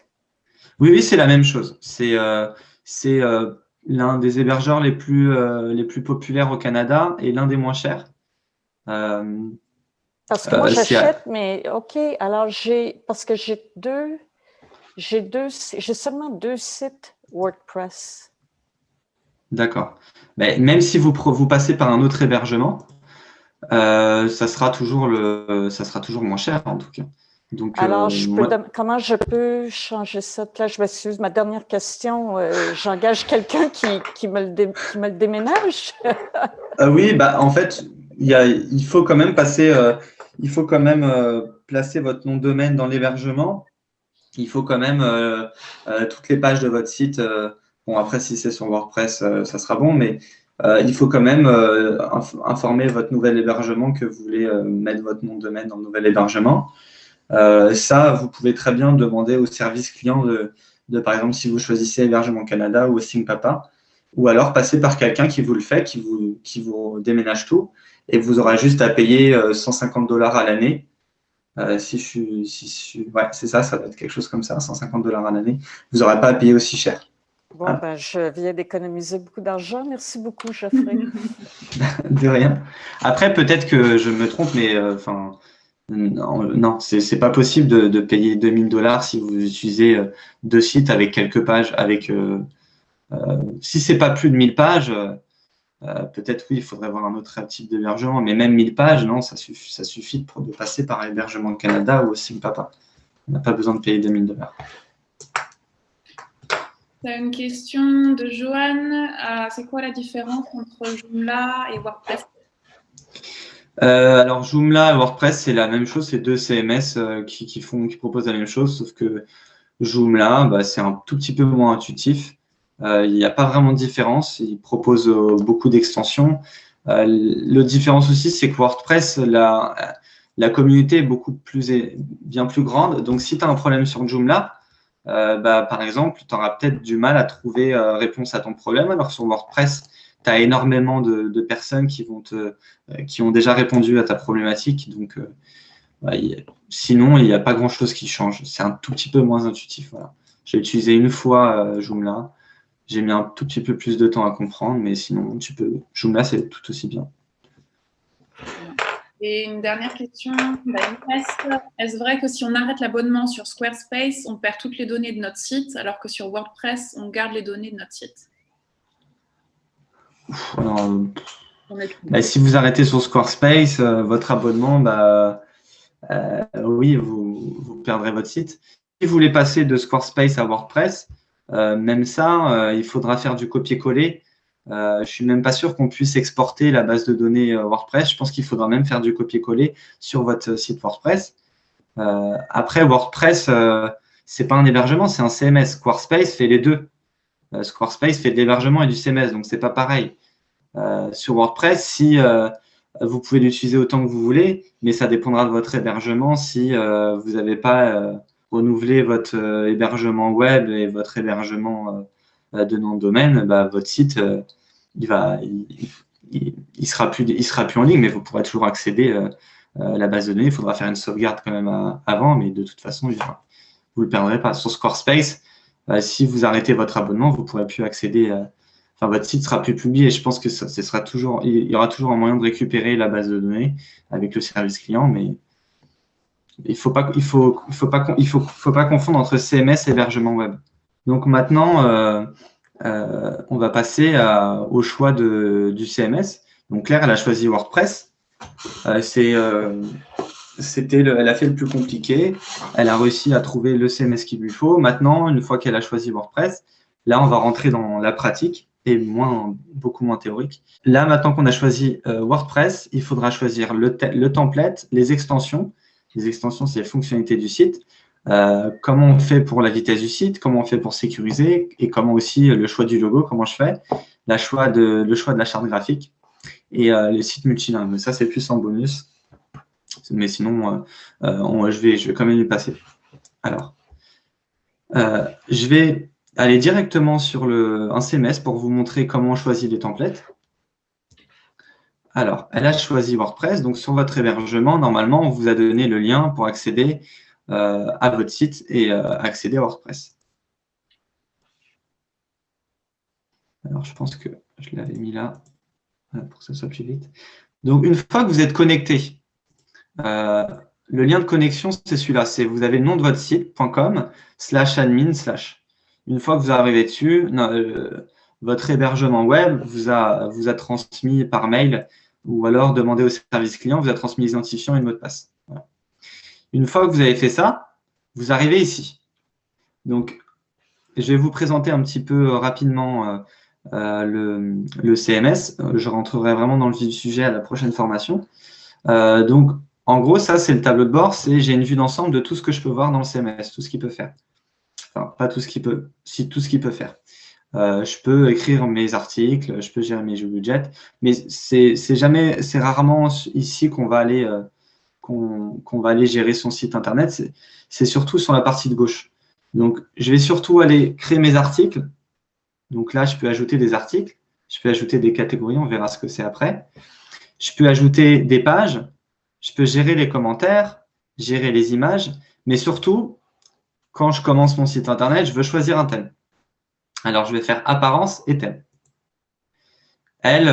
[SPEAKER 1] Oui, c'est la même chose. C'est l'un des hébergeurs les plus populaires au Canada et l'un des moins chers.
[SPEAKER 3] Parce que moi, j'achète, mais OK, alors parce que j'ai seulement 2 sites WordPress.
[SPEAKER 1] D'accord. Même si vous passez par un autre hébergement, ça sera toujours moins cher en tout cas. Donc,
[SPEAKER 3] Alors, comment je peux changer ça? Là, je m'excuse, ma dernière question, j'engage quelqu'un qui me le déménage?
[SPEAKER 1] Oui, bah, en fait, il faut quand même placer votre nom de domaine dans l'hébergement. Il faut quand même toutes les pages de votre site. Bon, après, si c'est sur WordPress, ça sera bon, mais il faut quand même informer votre nouvel hébergement que vous voulez mettre votre nom de domaine dans le nouvel hébergement. Ça, vous pouvez très bien demander au service client par exemple, si vous choisissez Hébergement Canada ou Hosting Papa, ou alors passer par quelqu'un qui vous le fait, qui vous déménage tout, et vous aurez juste à payer 150 $ à l'année. Ouais, c'est ça, ça doit être quelque chose comme ça, 150 $ à l'année. Vous n'aurez pas à payer aussi cher.
[SPEAKER 3] Bon, ben, je viens d'économiser beaucoup d'argent. Merci beaucoup, Geoffrey.
[SPEAKER 1] De rien. Après, peut-être que je me trompe, mais non, c'est pas possible de payer 2000 $ si vous utilisez 2 sites avec quelques pages. Si c'est pas plus de 1000 pages, peut-être oui, il faudrait avoir un autre type d'hébergement, mais même 1000 pages, non, ça suffit de passer par Hébergement Canada ou Hosting Papa. On n'a pas besoin de payer 2000 $.
[SPEAKER 2] Tu as une question de Johan. C'est quoi la différence entre Joomla et WordPress?
[SPEAKER 1] Alors, Joomla et WordPress, c'est la même chose, c'est 2 CMS qui proposent la même chose, sauf que Joomla, bah, c'est un tout petit peu moins intuitif. Il n'y a pas vraiment de différence. Il propose beaucoup d'extensions. La différence aussi, c'est que WordPress, la communauté est bien plus grande. Donc, si tu as un problème sur Joomla, bah, par exemple, tu auras peut-être du mal à trouver réponse à ton problème. Alors, sur WordPress, tu as énormément de personnes qui ont déjà répondu à ta problématique. Donc, sinon, il n'y a pas grand-chose qui change. C'est un tout petit peu moins intuitif. Voilà. J'ai utilisé une fois Joomla. J'ai mis un tout petit peu plus de temps à comprendre, mais sinon, Joomla, c'est tout aussi bien.
[SPEAKER 2] Et une dernière question, est-ce vrai que si on arrête l'abonnement sur Squarespace, on perd toutes les données de notre site, alors que sur WordPress, on garde les données de notre site?
[SPEAKER 1] Si vous arrêtez sur Squarespace, votre abonnement, oui, vous perdrez votre site. Si vous voulez passer de Squarespace à WordPress, même ça, il faudra faire du copier-coller. Je ne suis même pas sûr qu'on puisse exporter la base de données WordPress. Je pense qu'il faudra même faire du copier-coller sur votre site WordPress. Après, WordPress, ce n'est pas un hébergement, c'est un CMS. Squarespace fait les deux. Squarespace fait de l'hébergement et du CMS, donc ce n'est pas pareil. Sur WordPress, si vous pouvez l'utiliser autant que vous voulez, mais ça dépendra de votre hébergement. Si vous n'avez pas renouvelé votre hébergement web et votre hébergement de nom de domaine, votre site il sera plus en ligne, mais vous pourrez toujours accéder à la base de données. Il faudra faire une sauvegarde quand même avant, mais de toute façon, vous ne le perdrez pas. Sur Squarespace, si vous arrêtez votre abonnement, vous ne pourrez plus accéder. Votre site sera plus publié. Je pense que il y aura toujours un moyen de récupérer la base de données avec le service client, mais il faut pas confondre entre CMS et hébergement web. Donc maintenant, on va passer au choix du CMS. Donc Claire, elle a choisi WordPress. Elle a fait le plus compliqué. Elle a réussi à trouver le CMS qu'il lui faut. Maintenant, une fois qu'elle a choisi WordPress, là, on va rentrer dans la pratique et beaucoup moins théorique. Là, maintenant qu'on a choisi WordPress, il faudra choisir le template, les extensions. Les extensions, c'est les fonctionnalités du site. Comment on fait pour la vitesse du site, comment on fait pour sécuriser et comment aussi le choix du logo, comment je fais, le choix de la charte graphique et les sites multilingues. Ça, c'est plus en bonus. Mais sinon, je vais quand même y passer. Alors, je vais aller directement sur un CMS pour vous montrer comment on choisit les templates. Alors, elle a choisi WordPress. Donc, sur votre hébergement, normalement, on vous a donné le lien pour accéder à votre site et accéder à WordPress. Alors, je pense que je l'avais mis là pour que ça soit plus vite. Donc, une fois que vous êtes connecté, le lien de connexion, c'est celui-là. Vous avez le nom de votre site, .com/admin/. Une fois que vous arrivez dessus, votre hébergement web vous a transmis par mail ou alors demandé au service client, vous a transmis l'identifiant et le mot de passe. Voilà. Une fois que vous avez fait ça, vous arrivez ici. Donc, je vais vous présenter un petit peu rapidement le CMS. Je rentrerai vraiment dans le vif du sujet à la prochaine formation. Donc, en gros, ça, c'est le tableau de bord. J'ai une vue d'ensemble de tout ce que je peux voir dans le CMS, tout ce qu'il peut faire. Enfin, pas tout ce qu'il peut, si tout ce qu'il peut faire. Je peux écrire mes articles, je peux gérer mes budgets, mais c'est rarement ici qu'on va aller gérer son site internet. C'est surtout sur la partie de gauche. Donc, je vais surtout aller créer mes articles. Donc là, je peux ajouter des articles, je peux ajouter des catégories, on verra ce que c'est après. Je peux ajouter des pages, je peux gérer les commentaires, gérer les images, mais surtout, quand je commence mon site internet, je veux choisir un thème. Alors, je vais faire apparence et thème. Elle,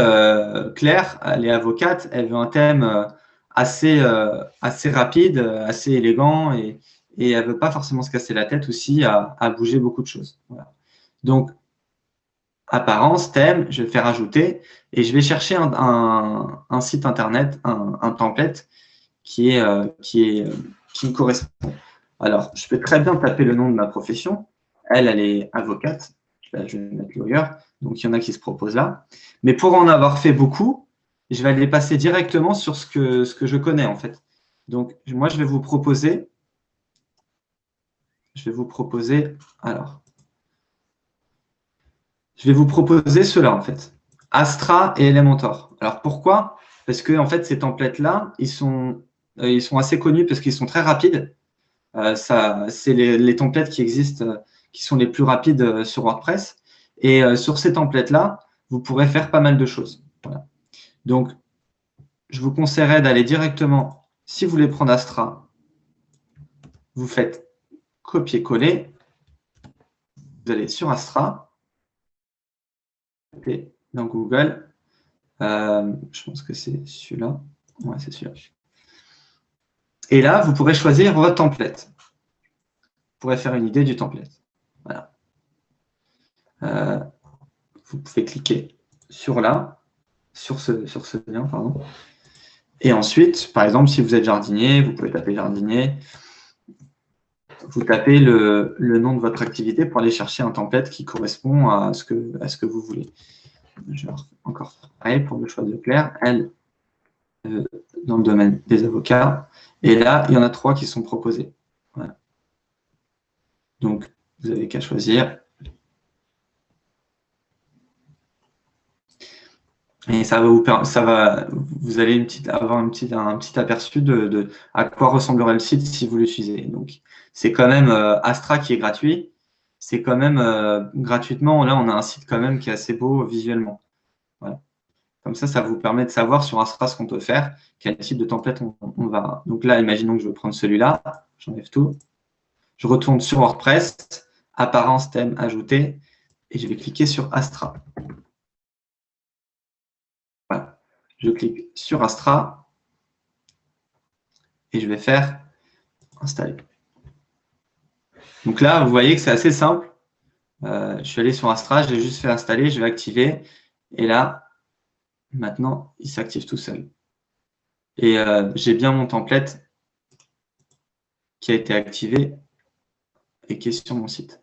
[SPEAKER 1] Claire, elle est avocate, elle veut un thème assez rapide, assez élégant et elle ne veut pas forcément se casser la tête aussi à bouger beaucoup de choses. Voilà. Donc, apparence, thème, je vais faire ajouter et je vais chercher un site internet, un template qui me correspond. Alors, je peux très bien taper le nom de ma profession. Elle est avocate. Là, je vais mettre lawyer. Donc, il y en a qui se proposent là. Mais pour en avoir fait beaucoup, je vais aller passer directement sur ce que je connais, en fait. Donc, moi, je vais vous proposer ceux-là, en fait. Astra et Elementor. Alors, pourquoi? Parce que, en fait, ces templates-là, ils sont assez connus parce qu'ils sont très rapides. C'est les templates qui existent, qui sont les plus rapides sur WordPress. Et sur ces templates-là, vous pourrez faire pas mal de choses. Voilà. Donc, je vous conseillerais d'aller directement, si vous voulez prendre Astra, vous faites copier-coller. Vous allez sur Astra, et dans Google, je pense que c'est celui-là. Ouais, c'est celui-là. Et là, vous pourrez choisir votre template. Vous pourrez faire une idée du template. Voilà. Vous pouvez cliquer sur ce lien, pardon. Et ensuite, par exemple, si vous êtes jardinier, vous pouvez taper jardinier. Vous tapez le nom de votre activité pour aller chercher un template qui correspond à ce que vous voulez. Je vais encore faire pareil pour le choix de Claire. Elle, dans le domaine des avocats. Et là, il y en a 3 qui sont proposés. Voilà. Donc, vous n'avez qu'à choisir. Et vous allez avoir un petit aperçu de à quoi ressemblerait le site si vous l'utilisez. Donc, c'est quand même Astra qui est gratuit. C'est quand même gratuitement. Là, on a un site quand même qui est assez beau visuellement. Voilà. Comme ça vous permet de savoir sur Astra ce qu'on peut faire, quel type de template on va. Donc là, imaginons que je veux prendre celui-là. J'enlève tout. Je retourne sur WordPress, apparence, thème, ajouter, et je vais cliquer sur Astra. Voilà. Je clique sur Astra et je vais faire installer. Donc là, vous voyez que c'est assez simple. Je suis allé sur Astra, je l'ai juste fait installer, je vais activer. Et là, maintenant, il s'active tout seul. Et j'ai bien mon template qui a été activé et qui est sur mon site.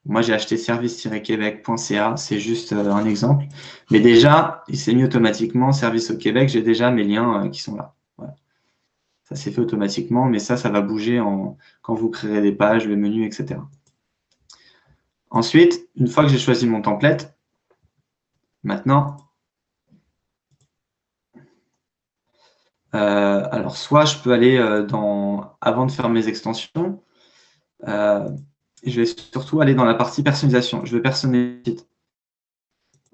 [SPEAKER 1] Moi, j'ai acheté service-québec.ca, c'est juste un exemple. Mais déjà, il s'est mis automatiquement, Service au Québec, j'ai déjà mes liens qui sont là. Voilà. Ça s'est fait automatiquement, mais ça va bouger quand vous créerez des pages, le menu, etc. Ensuite, une fois que j'ai choisi mon template, maintenant, alors soit je peux aller avant de faire mes extensions, je vais surtout aller dans la partie personnalisation. Je vais personnaliser le site.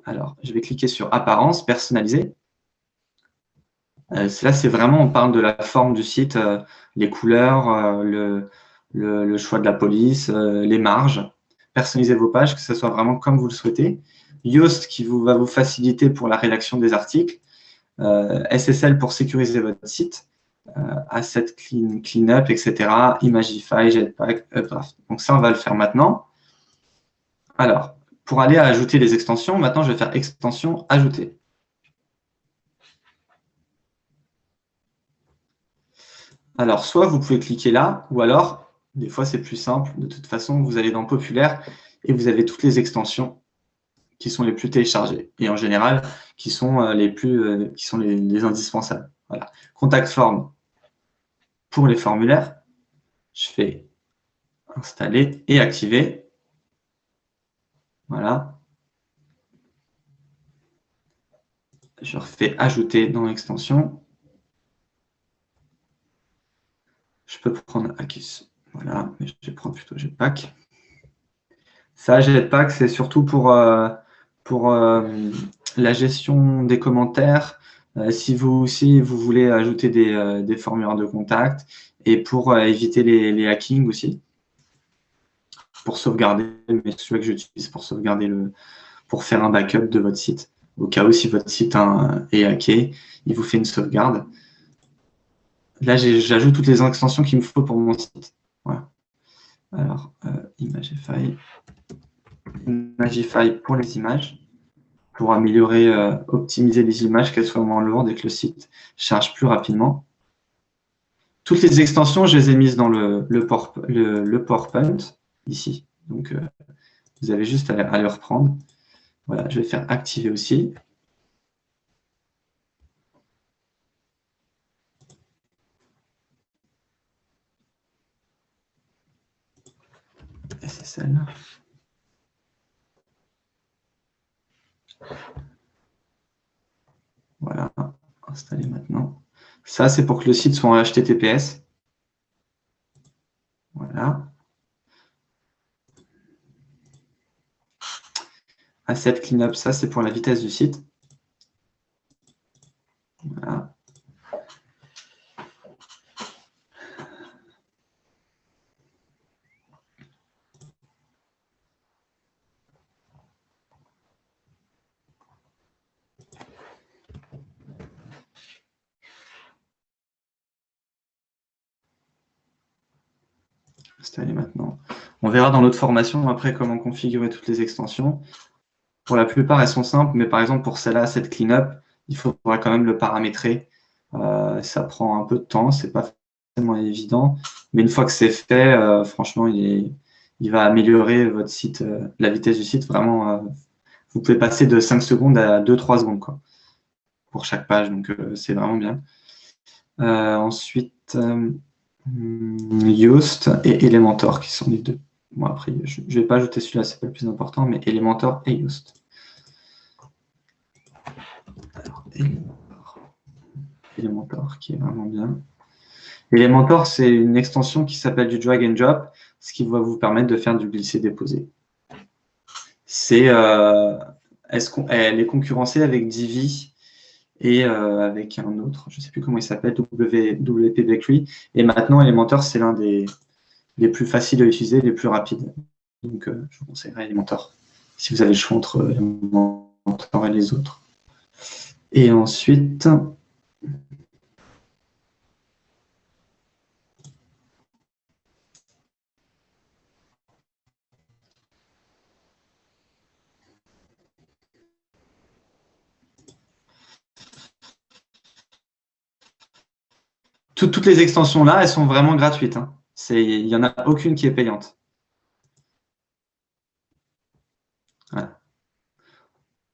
[SPEAKER 1] Alors, je vais cliquer sur apparence, personnaliser. Là, c'est vraiment, on parle de la forme du site, les couleurs, le choix de la police, les marges. Personnalisez vos pages, que ce soit vraiment comme vous le souhaitez. Yoast qui va vous faciliter pour la rédaction des articles. SSL pour sécuriser votre site. Asset cleanup, etc. Imagify, Jetpack, Updraft. Donc ça, on va le faire maintenant. Alors, pour aller à ajouter les extensions, maintenant, je vais faire extension, ajouter. Alors, soit vous pouvez cliquer là, ou alors, des fois, c'est plus simple. De toute façon, vous allez dans Populaire et vous avez toutes les extensions qui sont les plus téléchargées et en général, qui sont les indispensables. Voilà. Contact Form pour les formulaires. Je fais installer et activer. Voilà. Je refais ajouter dans l'extension. Je peux prendre Accus. Voilà, mais je vais prendre plutôt Jetpack. Ça, Jetpack, c'est surtout pour la gestion des commentaires. Si vous aussi, vous voulez ajouter des formulaires de contact et pour éviter les hackings aussi. Pour sauvegarder, mais c'est celui que j'utilise pour sauvegarder pour faire un backup de votre site. Au cas où, si votre site est hacké, il vous fait une sauvegarde. Là, j'ajoute toutes les extensions qu'il me faut pour mon site. Voilà. Alors, Imagify. Imagify pour les images, pour améliorer, optimiser les images, qu'elles soient moins lourdes et que le site charge plus rapidement. Toutes les extensions, je les ai mises dans le PowerPoint, ici. Donc, vous avez juste à les reprendre. Voilà, je vais faire activer aussi. SSL. Voilà, installer maintenant. Ça, c'est pour que le site soit en HTTPS. Voilà. Asset Cleanup, ça, c'est pour la vitesse du site. Voilà. Installer maintenant. On verra dans l'autre formation après comment configurer toutes les extensions. Pour la plupart, elles sont simples, mais par exemple pour celle-là, cette cleanup, il faudra quand même le paramétrer. Ça prend un peu de temps, c'est pas forcément évident, mais une fois que c'est fait, franchement, il va améliorer votre site, la vitesse du site. Vraiment, vous pouvez passer de 5 secondes à 2-3 secondes quoi, pour chaque page, donc c'est vraiment bien. Ensuite, Yoast et Elementor qui sont les deux. Bon, après, je ne vais pas ajouter celui-là, c'est pas le plus important, mais Elementor et Yoast. Alors, Elementor qui est vraiment bien. Elementor, c'est une extension qui s'appelle du drag and drop, ce qui va vous permettre de faire du glisser-déposer. Elle est concurrencée avec Divi et avec un autre, je ne sais plus comment il s'appelle, WP Bakery. Et maintenant, Elementor, c'est l'un des plus faciles à utiliser, les plus rapides. Donc, je vous conseillerais Elementor, si vous avez le choix entre Elementor et les autres. Et ensuite, toutes les extensions là, elles sont vraiment gratuites. Hein. Il n'y en a aucune qui est payante. Voilà.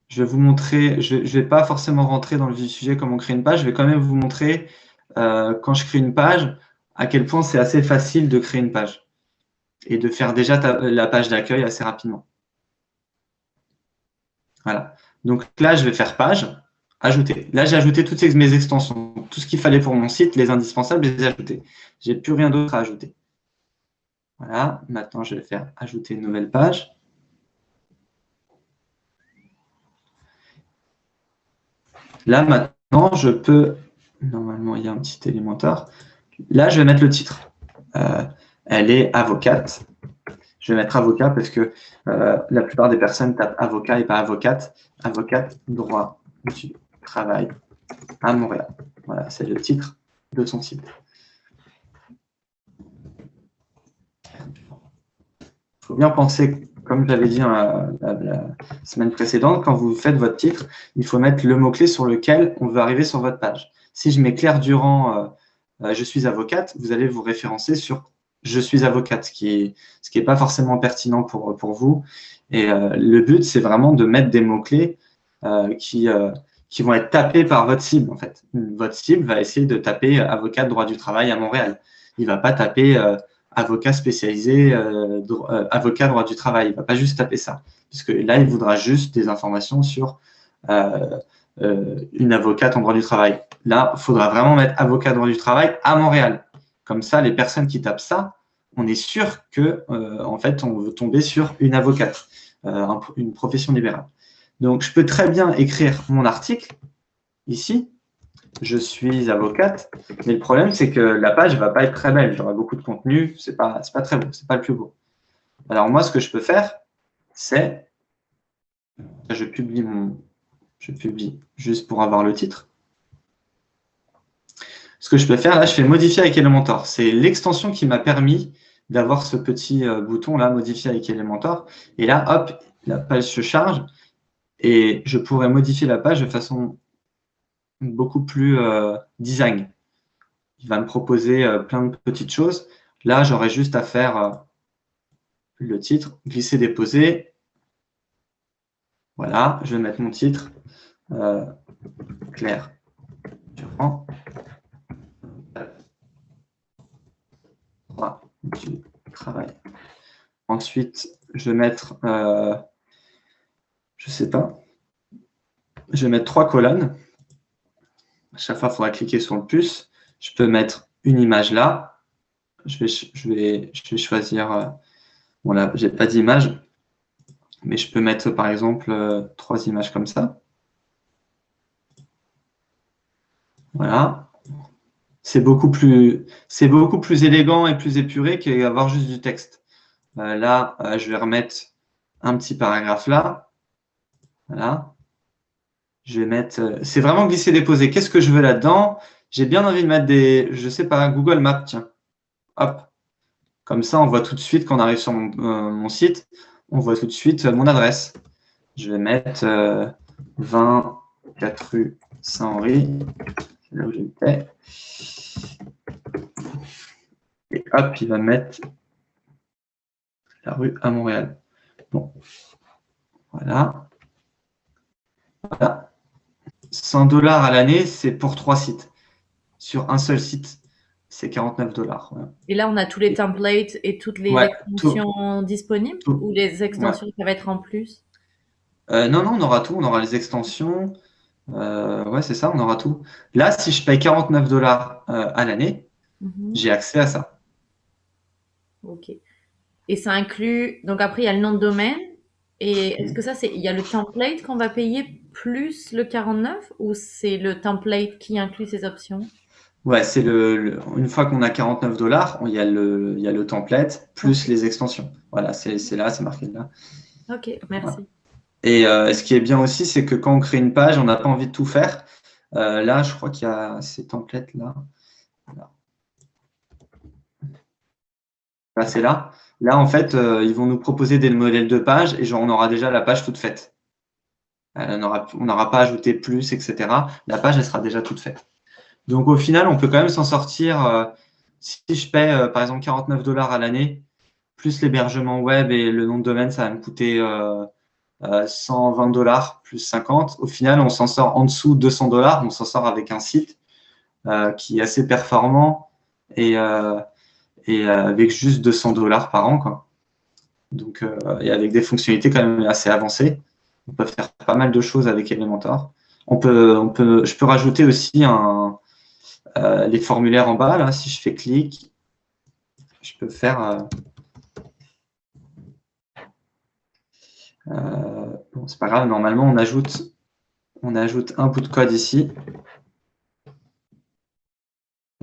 [SPEAKER 1] Je vais vous montrer, je ne vais pas forcément rentrer dans le vif du sujet comment créer une page, je vais quand même vous montrer quand je crée une page, à quel point c'est assez facile de créer une page et de faire déjà la page d'accueil assez rapidement. Voilà. Donc là, je vais faire page, ajouter. Là, j'ai ajouté toutes mes extensions. Tout ce qu'il fallait pour mon site, les indispensables, je les ai ajoutés. Je n'ai plus rien d'autre à ajouter. Voilà. Maintenant, je vais faire ajouter une nouvelle page. Là, maintenant, je peux... Normalement, il y a un petit Elementor. Là, je vais mettre le titre. Elle est avocate. Je vais mettre avocat parce que la plupart des personnes tapent avocat et pas avocate. Avocate, droit du travail à Montréal. Voilà, c'est le titre de son site. Il faut bien penser, comme j'avais dit la semaine précédente, quand vous faites votre titre, il faut mettre le mot-clé sur lequel on veut arriver sur votre page. Si je mets Claire Durand je suis avocate, vous allez vous référencer sur je suis avocate, ce qui est pas forcément pertinent pour vous. Et le but, c'est vraiment de mettre des mots-clés qui vont être tapés par votre cible, en fait. Votre cible va essayer de taper avocat de droit du travail à Montréal. Il va pas taper avocat spécialisé, avocat droit du travail. Il va pas juste taper ça. Parce que là, il voudra juste des informations sur une avocate en droit du travail. Là, il faudra vraiment mettre avocat droit du travail à Montréal. Comme ça, les personnes qui tapent ça, on est sûr que, en fait, on veut tomber sur une avocate, une profession libérale. Donc, je peux très bien écrire mon article ici. Je suis avocate, mais le problème, c'est que la page ne va pas être très belle. J'aurai beaucoup de contenu, c'est pas très beau, c'est pas le plus beau. Alors, moi, ce que je peux faire, c'est je publie juste pour avoir le titre. Ce que je peux faire, là, je fais modifier avec Elementor. C'est l'extension qui m'a permis d'avoir ce petit bouton là, modifier avec Elementor. Et là, hop, la page se charge et je pourrais modifier la page de façon beaucoup plus design. Il va me proposer plein de petites choses. Là, j'aurais juste à faire le titre, glisser, déposer. Voilà, je vais mettre mon titre. Claire Durand. Du travail. Ensuite, je vais mettre, je sais pas, je vais mettre 3 colonnes. À chaque fois, il faudra cliquer sur le plus. Je peux mettre une image là. Je vais choisir, bon là, j'ai pas d'image, mais je peux mettre par exemple 3 images comme ça. Voilà. C'est beaucoup plus élégant et plus épuré qu'avoir juste du texte. Là, je vais remettre un petit paragraphe là. Voilà. Je vais mettre. C'est vraiment glisser-déposer. Qu'est-ce que je veux là-dedans? J'ai bien envie de mettre des. Je sais pas, Google Maps, tiens. Hop. Comme ça, on voit tout de suite, quand on arrive sur mon site, on voit tout de suite mon adresse. Je vais mettre 24 rue Saint-Henri. C'est là où j'étais. Et hop, il va mettre la rue à Montréal. Bon. Voilà. Voilà. 100 $ à l'année, c'est pour 3 sites. Sur un seul site, c'est 49 $. Ouais.
[SPEAKER 4] Et là, on a tous les templates et toutes les extensions disponibles ou les extensions ça va être en plus?
[SPEAKER 1] Non, on aura tout. On aura les extensions. Ouais, c'est ça, on aura tout. Là, si je paye 49 $ à l'année, j'ai accès à ça.
[SPEAKER 4] Ok. Et ça inclut, donc après, il y a le nom de domaine. Et est-ce que ça, il y a le template qu'on va payer plus le 49 ou c'est le template qui inclut ces options?
[SPEAKER 1] Ouais, c'est une fois qu'on a 49 $, il y a le template plus les extensions. Voilà, c'est là, c'est marqué là.
[SPEAKER 4] Ok, merci.
[SPEAKER 1] Voilà. Et ce qui est bien aussi, c'est que quand on crée une page, on n'a pas envie de tout faire. Là, je crois qu'il y a ces templates là. Là, c'est là. Là, en fait, ils vont nous proposer des modèles de page et genre, on aura déjà la page toute faite. On n'aura pas ajouté plus, etc. La page, elle sera déjà toute faite. Donc, au final, on peut quand même s'en sortir. Si je paie, par exemple, 49 $ à l'année, plus l'hébergement web et le nom de domaine, ça va me coûter 120 $ plus 50. Au final, on s'en sort en dessous de 200 $. On s'en sort avec un site qui est assez performant et avec juste 200 $ par an, quoi. Donc, et avec des fonctionnalités quand même assez avancées. On peut faire pas mal de choses avec Elementor. Je peux rajouter aussi les formulaires en bas. Là, si je fais clic, je peux faire. Bon, c'est pas grave. Normalement, on ajoute un bout de code ici.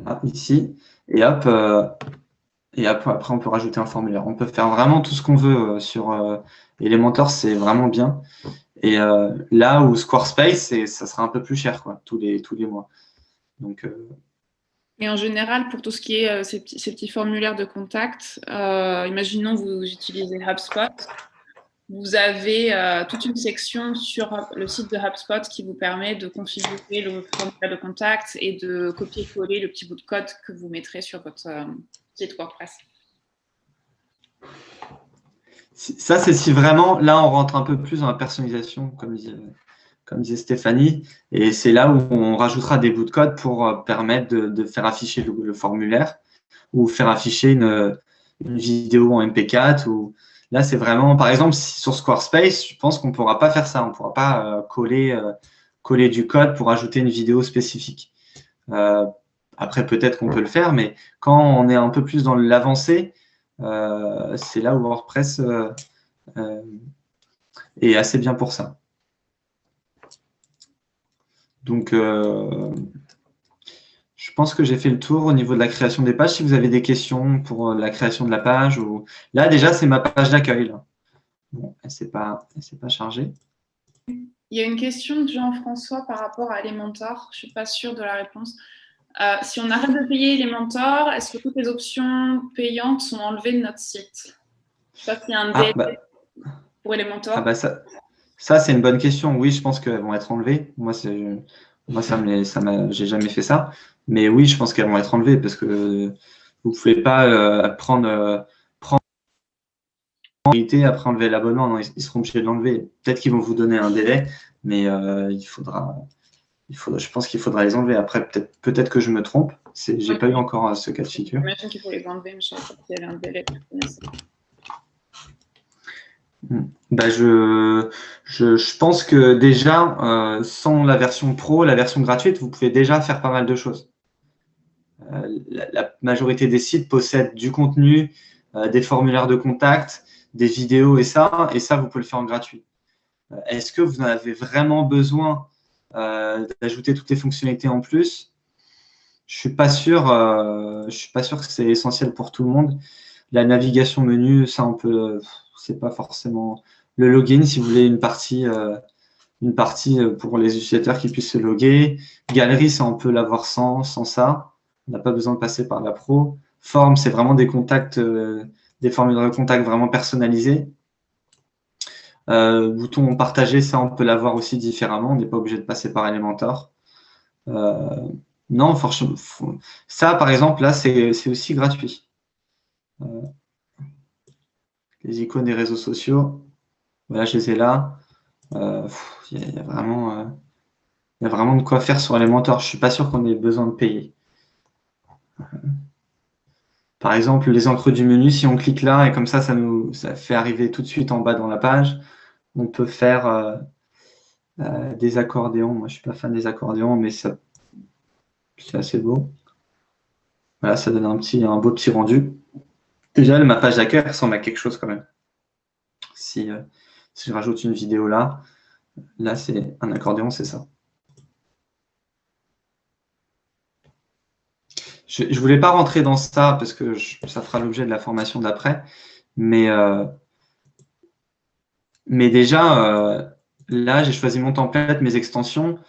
[SPEAKER 1] Là, ici. Et hop. Et après, on peut rajouter un formulaire. On peut faire vraiment tout ce qu'on veut sur Elementor, c'est vraiment bien. Et là où Squarespace, ça sera un peu plus cher, quoi, tous les mois. Donc,
[SPEAKER 2] et en général, pour tout ce qui est ces petits formulaires de contact, imaginons vous utilisez HubSpot. vous avez toute une section sur le site de HubSpot qui vous permet de configurer le formulaire de contact et de copier-coller le petit bout de code que vous mettrez sur votre site WordPress.
[SPEAKER 1] Ça, c'est si vraiment, là, on rentre un peu plus dans la personnalisation, comme disait Stéphanie, et c'est là où on rajoutera des bouts de code pour permettre de faire afficher le formulaire ou faire afficher une vidéo en MP4. Ou... Là, c'est vraiment, par exemple, sur Squarespace, je pense qu'on ne pourra pas faire ça. On ne pourra pas coller du code pour ajouter une vidéo spécifique. Après, peut-être qu'on peut le faire, mais quand on est un peu plus dans l'avancée, c'est là où WordPress est assez bien pour ça. Donc, je pense que j'ai fait le tour au niveau de la création des pages. Si vous avez des questions pour la création de la page, ou... là déjà c'est ma page d'accueil. Bon, elle s'est pas chargée.
[SPEAKER 2] Il y a une question de Jean-François par rapport à Elementor. Je suis pas sûre de la réponse. Si on arrête de payer Elementor, est-ce que toutes les options payantes sont enlevées de notre site? Je sais pas s'il y a un délai pour Elementor.
[SPEAKER 1] Ah bah ça c'est une bonne question. Oui, je pense qu'elles vont être enlevées. Moi, j'ai jamais fait ça. Mais oui, je pense qu'elles vont être enlevées parce que vous ne pouvez pas prendre après enlever l'abonnement. Non, ils seront obligés de l'enlever. Peut-être qu'ils vont vous donner un délai, mais je pense qu'il faudra les enlever. Après, peut-être que je me trompe. J'ai pas eu encore ce cas de figure.
[SPEAKER 2] J'imagine qu'il faut les enlever, mais je ne sais pas s'il y avait un délai.
[SPEAKER 1] Bah, je pense que déjà, sans la version pro, la version gratuite, vous pouvez déjà faire pas mal de choses. La majorité des sites possèdent du contenu, des formulaires de contact, des vidéos et ça, vous pouvez le faire en gratuit. Est-ce que vous en avez vraiment besoin d'ajouter toutes les fonctionnalités en plus? Je suis pas sûr que c'est essentiel pour tout le monde. La navigation menu, ça on peut, c'est pas forcément le login si vous voulez une partie pour les utilisateurs qui puissent se loguer. Galerie, ça on peut l'avoir sans ça. On n'a pas besoin de passer par la pro. Forme, c'est vraiment des contacts, des formulaires de contact vraiment personnalisés. Bouton partager, ça on peut l'avoir aussi différemment. On n'est pas obligé de passer par Elementor. Non, forcément. Ça, par exemple, là, c'est aussi gratuit. Les icônes des réseaux sociaux, voilà, je les ai là. Il y a vraiment de quoi faire sur Elementor. Je ne suis pas sûr qu'on ait besoin de payer. Par exemple, les encres du menu, si on clique là, et comme ça fait arriver tout de suite en bas dans la page. On peut faire des accordéons. Moi, je ne suis pas fan des accordéons, mais c'est assez beau. Voilà, ça donne un beau petit rendu. Déjà, ma page d'accueil ressemble à quelque chose quand même. Si je rajoute une vidéo là, c'est un accordéon, c'est ça. Je ne voulais pas rentrer dans ça parce que ça fera l'objet de la formation d'après, mais déjà, là, j'ai choisi mon template, mes extensions.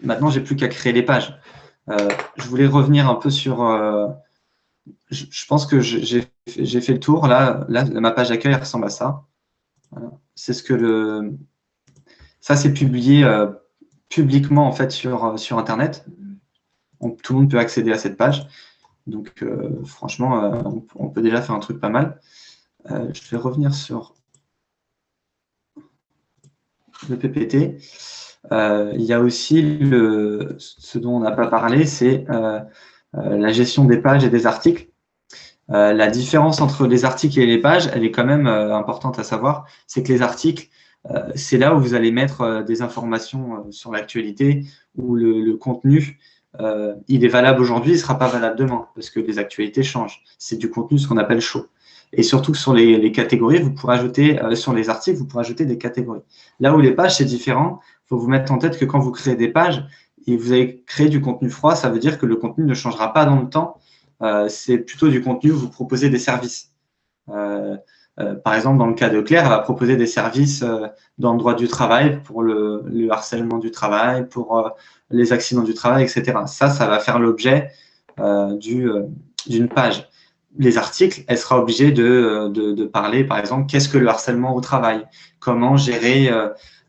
[SPEAKER 1] Maintenant, j'ai plus qu'à créer les pages. Je voulais revenir un peu sur... je pense que j'ai fait le tour. Là, ma page d'accueil ressemble à ça. Voilà. C'est ce que ça, c'est publié publiquement en fait sur Internet. Tout le monde peut accéder à cette page. Donc, franchement, on peut déjà faire un truc pas mal. Je vais revenir sur le PPT. Il y a aussi ce dont on n'a pas parlé, c'est la gestion des pages et des articles. La différence entre les articles et les pages, elle est quand même importante à savoir. C'est que les articles, c'est là où vous allez mettre des informations sur l'actualité, où le contenu, il est valable aujourd'hui, il ne sera pas valable demain, parce que les actualités changent. C'est du contenu, ce qu'on appelle chaud. Et surtout que sur les catégories, vous pourrez ajouter, sur les articles, vous pourrez ajouter des catégories. Là où les pages, c'est différent, il faut vous mettre en tête que quand vous créez des pages, et vous allez créer du contenu froid, ça veut dire que le contenu ne changera pas dans le temps. C'est plutôt du contenu où vous proposez des services. Par exemple, dans le cas de Claire, elle va proposer des services dans le droit du travail, pour le harcèlement du travail, pour les accidents du travail, etc. Ça va faire l'objet d'une page. les articles, elle sera obligée de parler, par exemple, qu'est-ce que le harcèlement au travail, comment gérer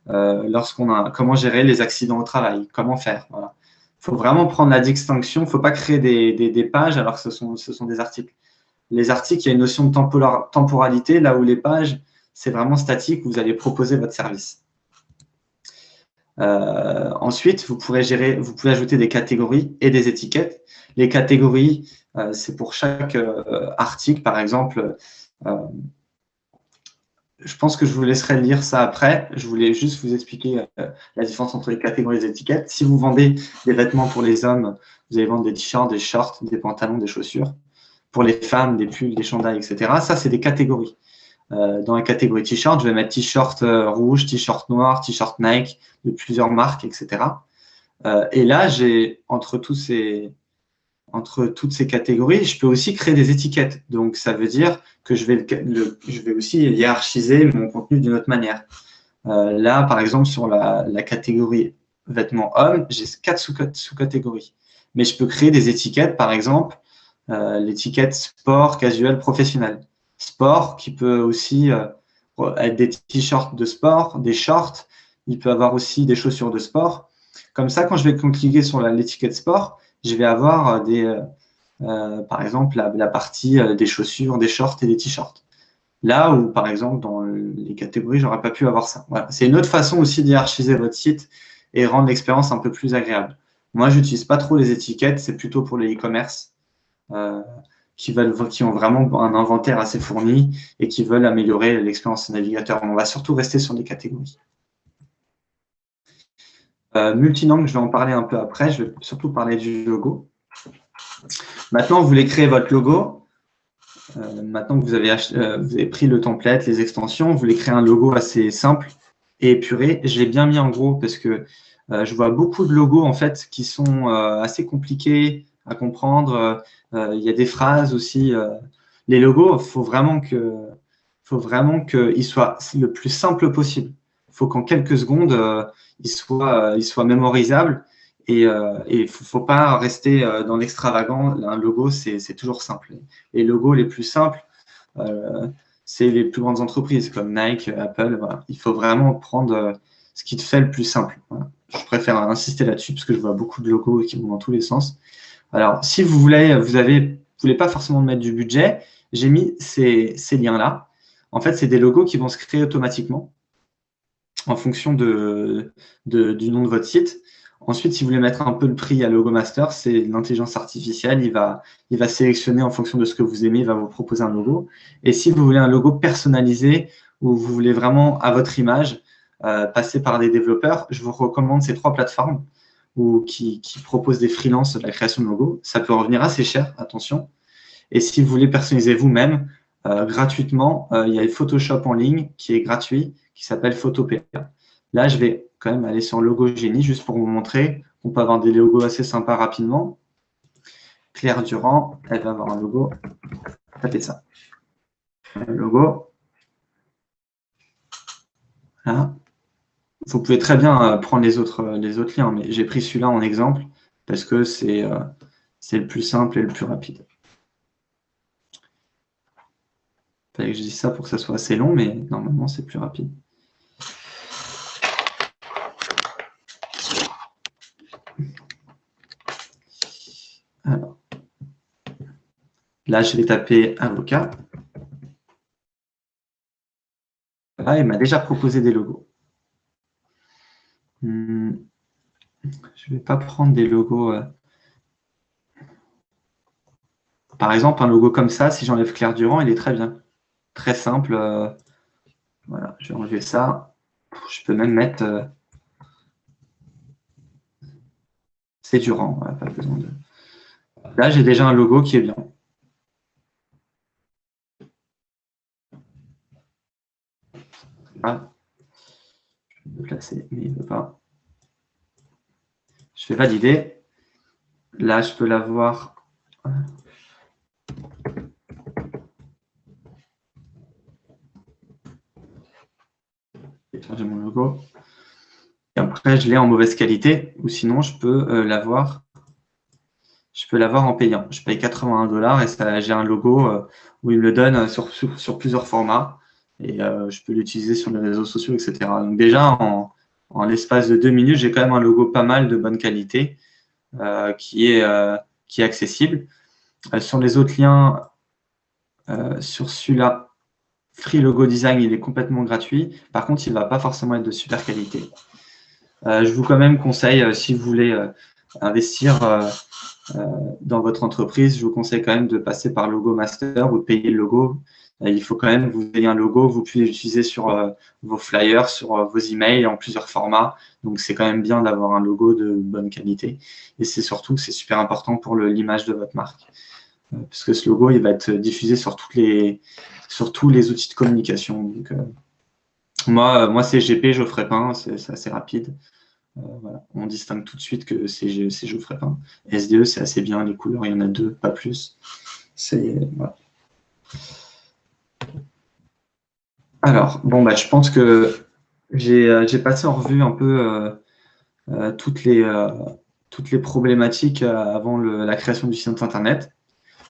[SPEAKER 1] comment gérer les accidents au travail, comment faire. Voilà. Il faut vraiment prendre la distinction. Il ne faut pas créer des pages alors que ce sont des articles. Les articles, il y a une notion de temporalité, là où les pages, c'est vraiment statique, vous allez proposer votre service. Ensuite, vous pouvez ajouter des catégories et des étiquettes. Les catégories, c'est pour chaque article, par exemple. Je pense que je vous laisserai lire ça après. Je voulais juste vous expliquer la différence entre les catégories et les étiquettes. Si vous vendez des vêtements pour les hommes, vous allez vendre des t-shirts, des shorts, des pantalons, des chaussures. Pour les femmes, des pulls, des chandails, etc. Ça, c'est des catégories. Dans la catégorie t-shirt, je vais mettre t-shirt rouge, t-shirt noir, t-shirt Nike, de plusieurs marques, etc. Et là, entre toutes ces catégories, je peux aussi créer des étiquettes. Donc, ça veut dire que je vais aussi hiérarchiser mon contenu d'une autre manière. Là, par exemple, sur la catégorie vêtements hommes, j'ai 4 sous-catégories. Mais je peux créer des étiquettes, par exemple, l'étiquette sport, casual, professionnel. Sport qui peut aussi être des t-shirts de sport, des shorts. Il peut avoir aussi des chaussures de sport. Comme ça, quand je vais cliquer sur l'étiquette sport, je vais avoir par exemple la partie des chaussures, des shorts et des t-shirts. Là où, par exemple, dans les catégories, j'aurais pas pu avoir ça. Voilà. C'est une autre façon aussi d'hiérarchiser votre site et rendre l'expérience un peu plus agréable. Moi, je n'utilise pas trop les étiquettes, c'est plutôt pour les e-commerce qui ont vraiment un inventaire assez fourni et qui veulent améliorer l'expérience navigateur. On va surtout rester sur les catégories. Multilangue, je vais en parler un peu après. Je vais surtout parler du logo. Maintenant, vous voulez créer votre logo. Maintenant que vous avez pris le template, les extensions, vous voulez créer un logo assez simple et épuré. Je l'ai bien mis en gros parce que je vois beaucoup de logos en fait qui sont assez compliqués à comprendre. Il y a des phrases aussi. Les logos, il faut vraiment qu'ils soient le plus simple possible. Il faut qu'en quelques secondes, ils soient mémorisables et il ne faut pas rester dans l'extravagant. Un logo, c'est toujours simple. Les logos les plus simples, c'est les plus grandes entreprises comme Nike, Apple. Voilà. Il faut vraiment prendre ce qui te fait le plus simple. Voilà. Je préfère insister là-dessus parce que je vois beaucoup de logos qui vont dans tous les sens. Alors, si vous voulez pas forcément mettre du budget, j'ai mis ces liens-là. En fait, c'est des logos qui vont se créer automatiquement en fonction du nom de votre site. Ensuite, si vous voulez mettre un peu le prix à Logomaster, c'est l'intelligence artificielle. Il va sélectionner en fonction de ce que vous aimez, il va vous proposer un logo. Et si vous voulez un logo personnalisé ou vous voulez vraiment à votre image passer par des développeurs, je vous recommande ces 3 plateformes qui proposent des freelances de la création de logos. Ça peut revenir assez cher, attention. Et si vous voulez personnaliser vous-même, gratuitement, il y a Photoshop en ligne qui est gratuit, qui s'appelle Photopea. Là, je vais quand même aller sur Logo Génie juste pour vous montrer qu'on peut avoir des logos assez sympas rapidement. Claire Durand, elle va avoir un logo. Tapez ça. Un logo. Voilà. Vous pouvez très bien prendre les autres liens, mais j'ai pris celui-là en exemple parce que c'est le plus simple et le plus rapide. Il fallait que je dise ça pour que ça soit assez long, mais normalement, c'est plus rapide. Alors, là, je vais taper avocat. Là, il m'a déjà proposé des logos. Je ne vais pas prendre des logos. Par exemple, un logo comme ça, si j'enlève Claire Durand, il est très bien. Très simple. Voilà, je vais enlever ça. Je peux même mettre c'est Durand. Voilà, pas besoin de... Là, j'ai déjà un logo qui est bien. Voilà. Je vais le placer, mais il ne veut pas. Je vais valider. Là, je peux l'avoir. J'ai changé mon logo. Et après, je l'ai en mauvaise qualité, ou sinon, je peux l'avoir. je peux l'avoir en payant. Je paye 81 $ et j'ai un logo où il me le donne sur plusieurs formats et je peux l'utiliser sur les réseaux sociaux, etc. Donc déjà, en l'espace de 2 minutes, j'ai quand même un logo pas mal de bonne qualité qui est accessible. Sur les autres liens, sur celui-là, Free Logo Design, il est complètement gratuit. Par contre, il ne va pas forcément être de super qualité. Je vous quand même conseille, si vous voulez investir dans votre entreprise, je vous conseille quand même de passer par Logo Master ou de payer le logo. Il faut quand même que vous ayez un logo que vous pouvez utiliser sur vos flyers, sur vos emails en plusieurs formats. Donc, c'est quand même bien d'avoir un logo de bonne qualité. Et c'est surtout que c'est super important pour l'image de votre marque. Parce que ce logo, il va être diffusé sur tous les outils de communication. Donc, moi c'est GP, Geoffrey Pin, c'est assez rapide. Voilà. On distingue tout de suite que c'est Geoffrey Pin. SDE, c'est assez bien, les couleurs, il y en a 2, pas plus. Voilà. Alors, bon, je pense que j'ai passé en revue un peu toutes les problématiques avant la création du site internet.